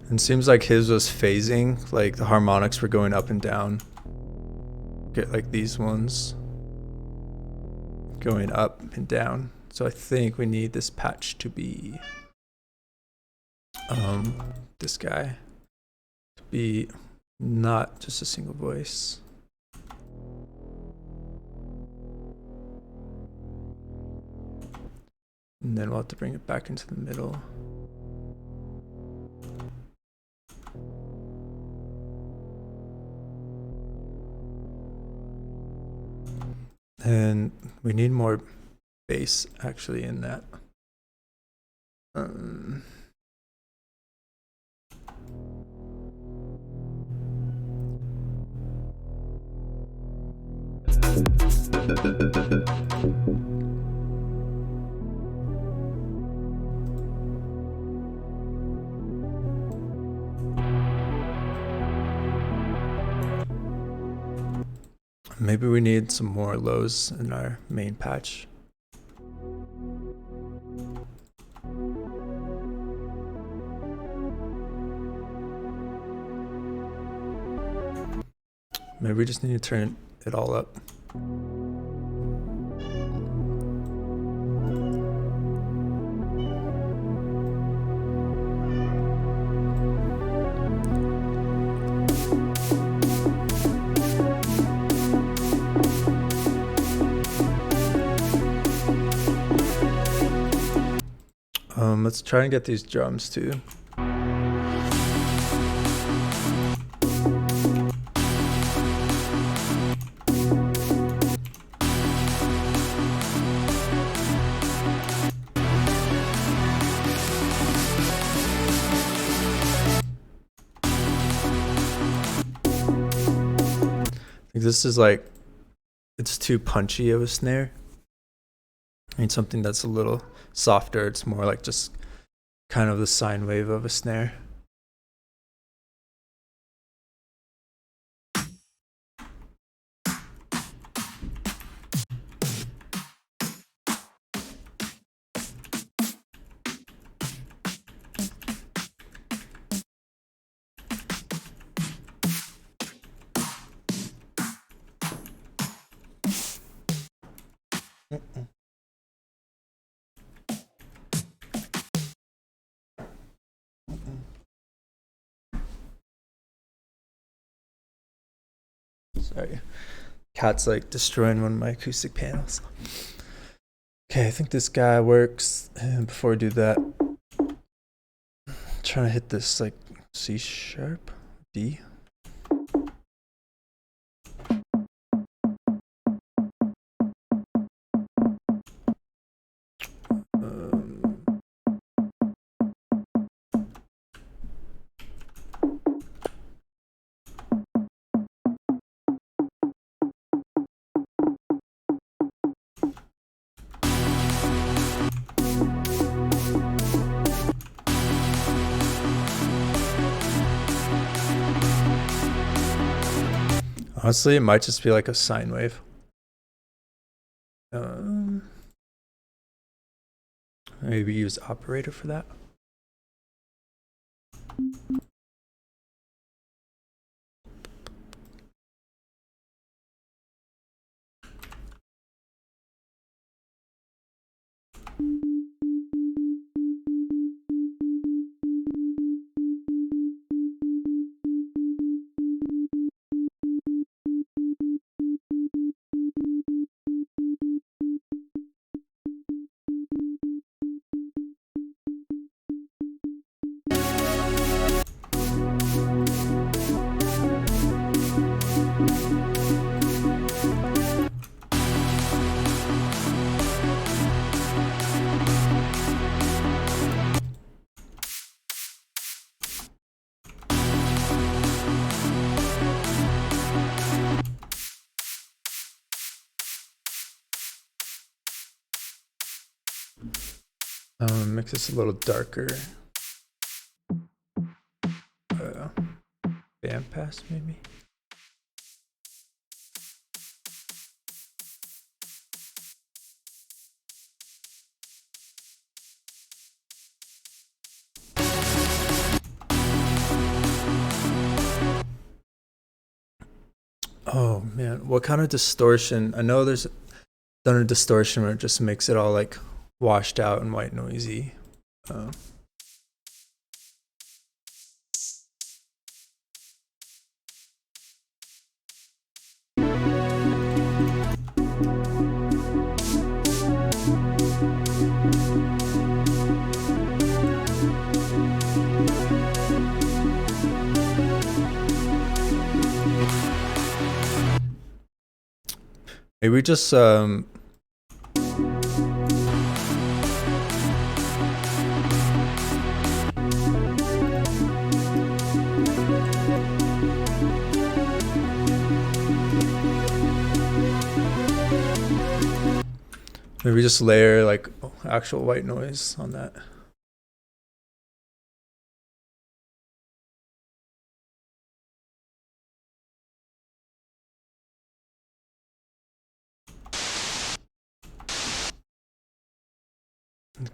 And it seems like his was phasing, like the harmonics were going up and down. Get like these ones going up and down. So I think we need this patch to be this guy to be not just a single voice. And then we'll have to bring it back into the middle. And we need more bass actually in that. Maybe we need some more lows in our main patch. Maybe we just need to turn it all up. Let's try and get these drums too. This is like, it's too punchy of a snare. I need something that's a little softer. It's more like just kind of the sine wave of a snare. Sorry, cat's like destroying one of my acoustic panels. Okay, I think this guy works. And before we do that, I'm trying to hit this like C sharp, D. Honestly, it might just be like a sine wave. Maybe use operator for that. Make this a little darker. Bandpass maybe. Oh man, what kind of distortion? I know there's done a distortion where it just makes it all like washed out and white noisy. Maybe we just maybe just layer like actual white noise on that.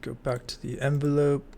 Go back to the envelope.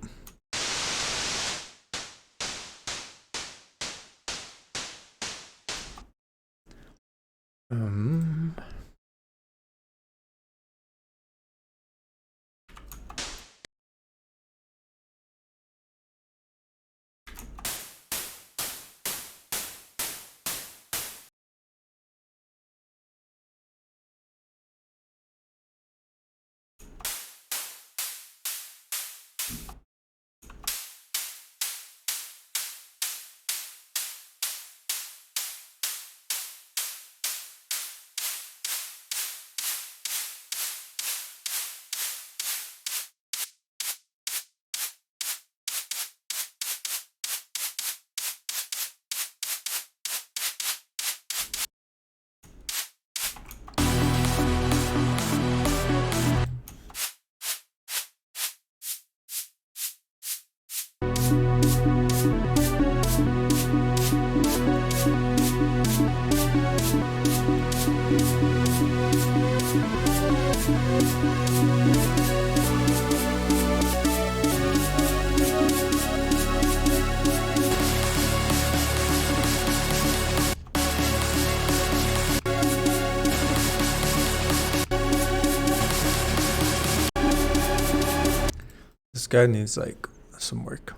This guy needs like some work.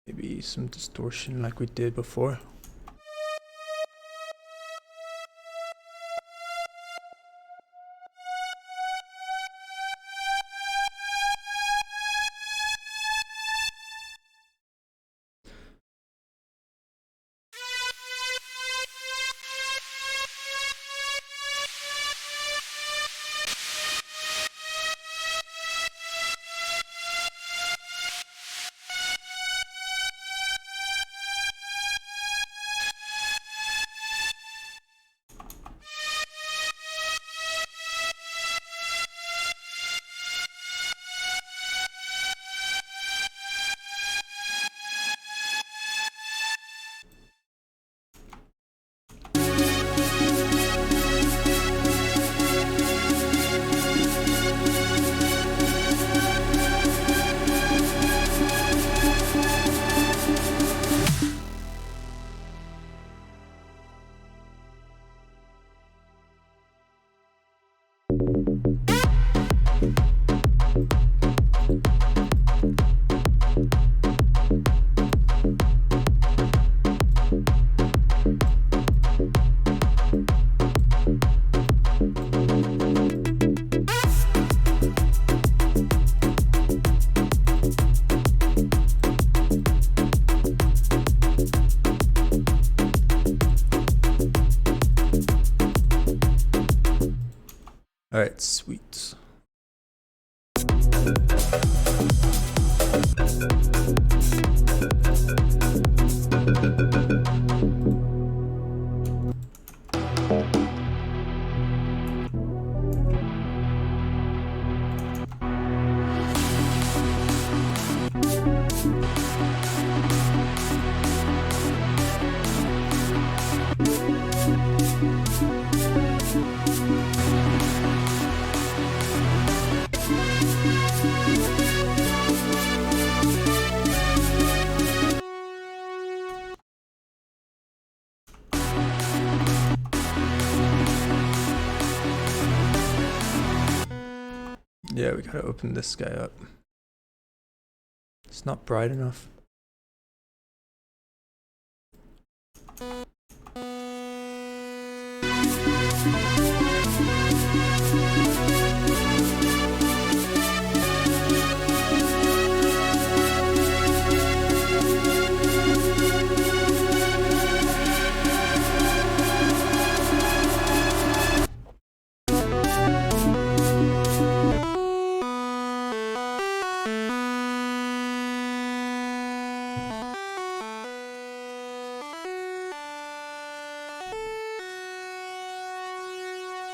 Maybe some distortion like we did before. All right, sweet. Yeah, we gotta open this guy up. It's not bright enough.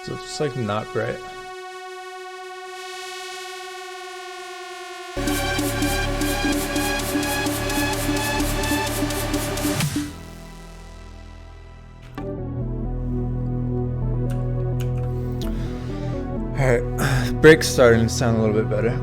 So it's just like not bright. Alright, break's starting to sound a little bit better.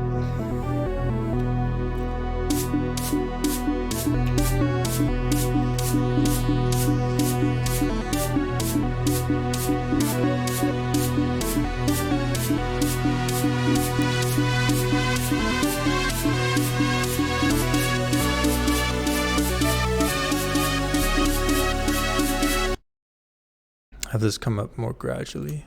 Have this come up more gradually.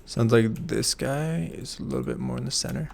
Sounds like this guy is a little bit more in the center.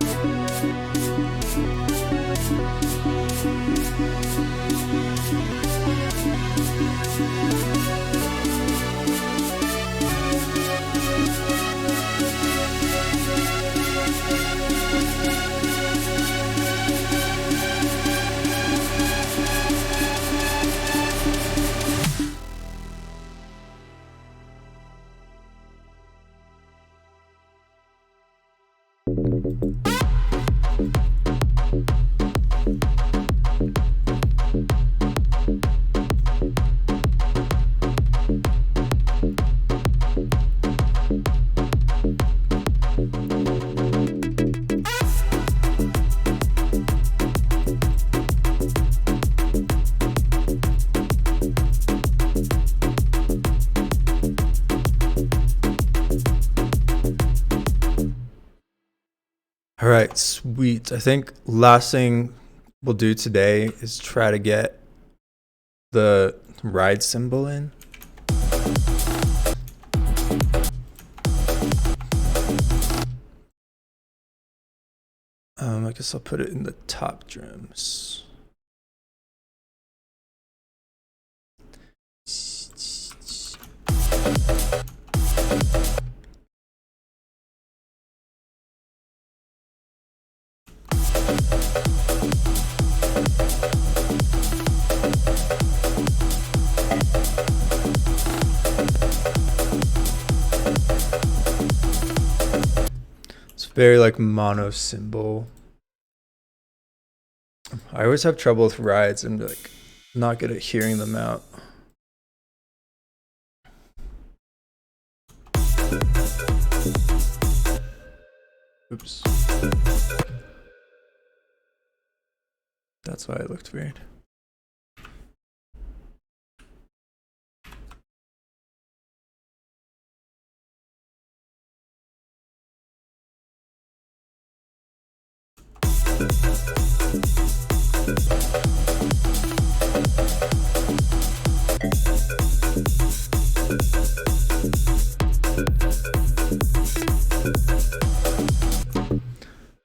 All right, sweet. I think last thing we'll do today is try to get the ride symbol in. I guess I'll put it in the top drums. Very like mono symbol. I always have trouble with rides and like not good at hearing them out. Oops. That's why it looked weird.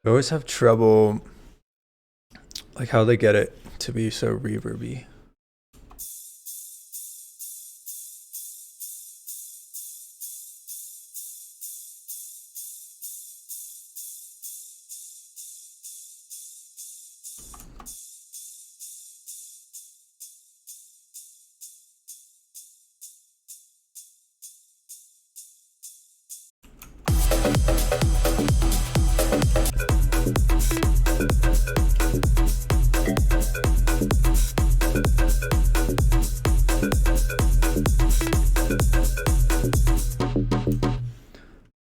I always have trouble like how they get it to be so reverby.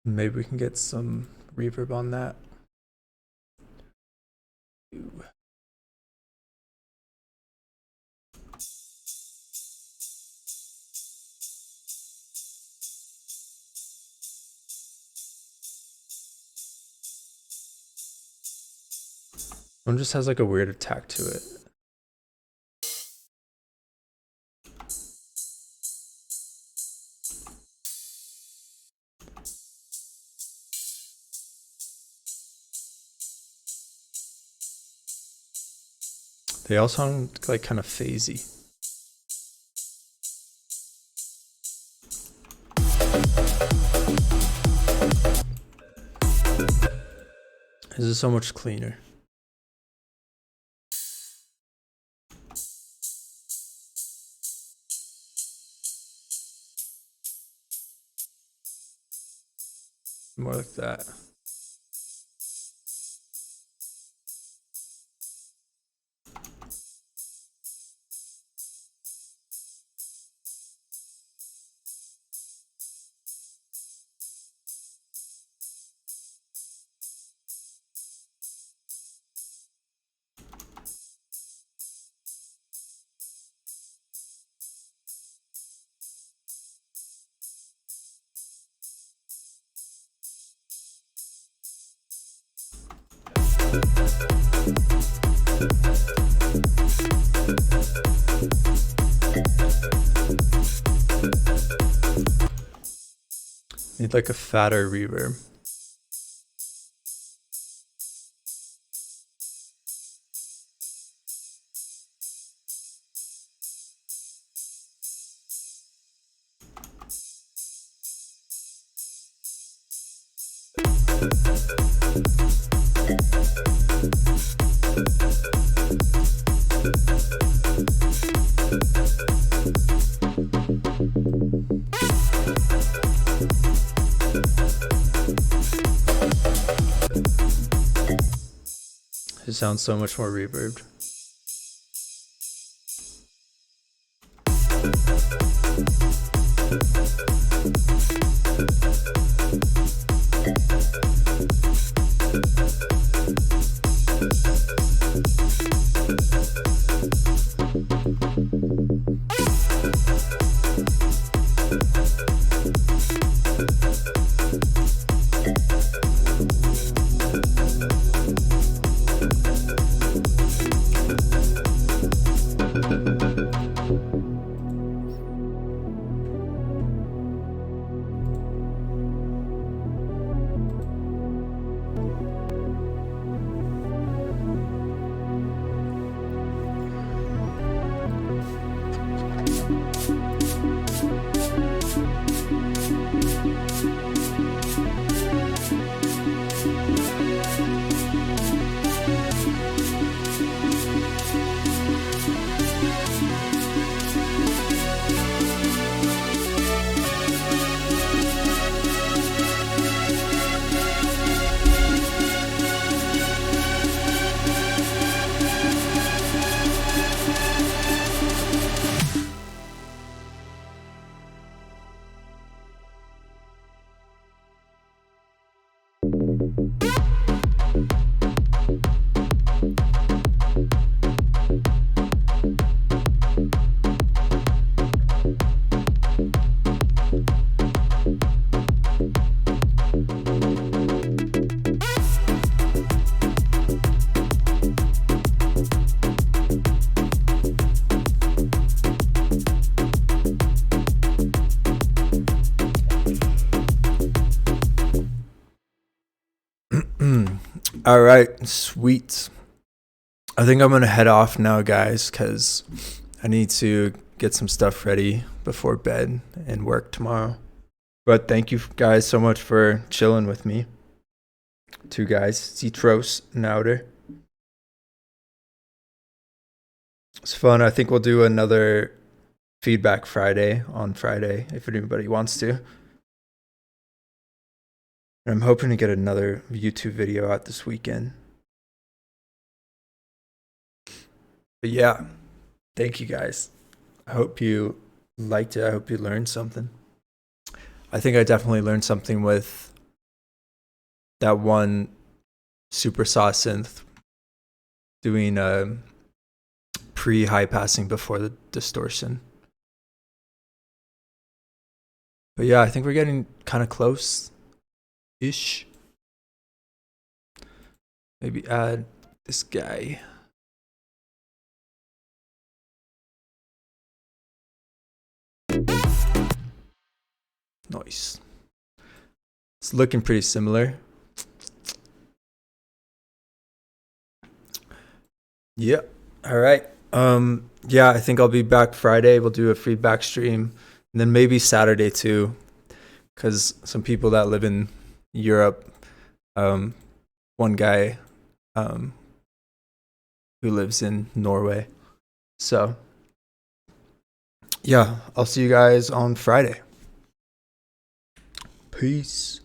Maybe we can get some reverb on that. One just has like a weird attack to it. They all sound like kind of phasey. This is so much cleaner. More like that. Need like a fatter reverb. It sounds so much more reverbed. All right, sweet. I think I'm gonna head off now, guys, because I need to get some stuff ready before bed and work tomorrow. But thank you guys so much for chilling with me. Two guys, Citros and Outer. It's fun. I think we'll do another Feedback Friday on Friday if anybody wants to. And I'm hoping to get another YouTube video out this weekend. But yeah, thank you guys. I hope you liked it. I hope you learned something. I think I definitely learned something with that one super saw synth doing pre-high passing before the distortion. But yeah, I think we're getting kind of close-ish. Maybe add this guy. Nice. It's looking pretty similar. Yep. All right. Yeah, I think I'll be back Friday. We'll do a feedback stream, and then maybe Saturday too, because some people that live in Europe, one guy, who lives in Norway. So, yeah, I'll see you guys on Friday. Peace.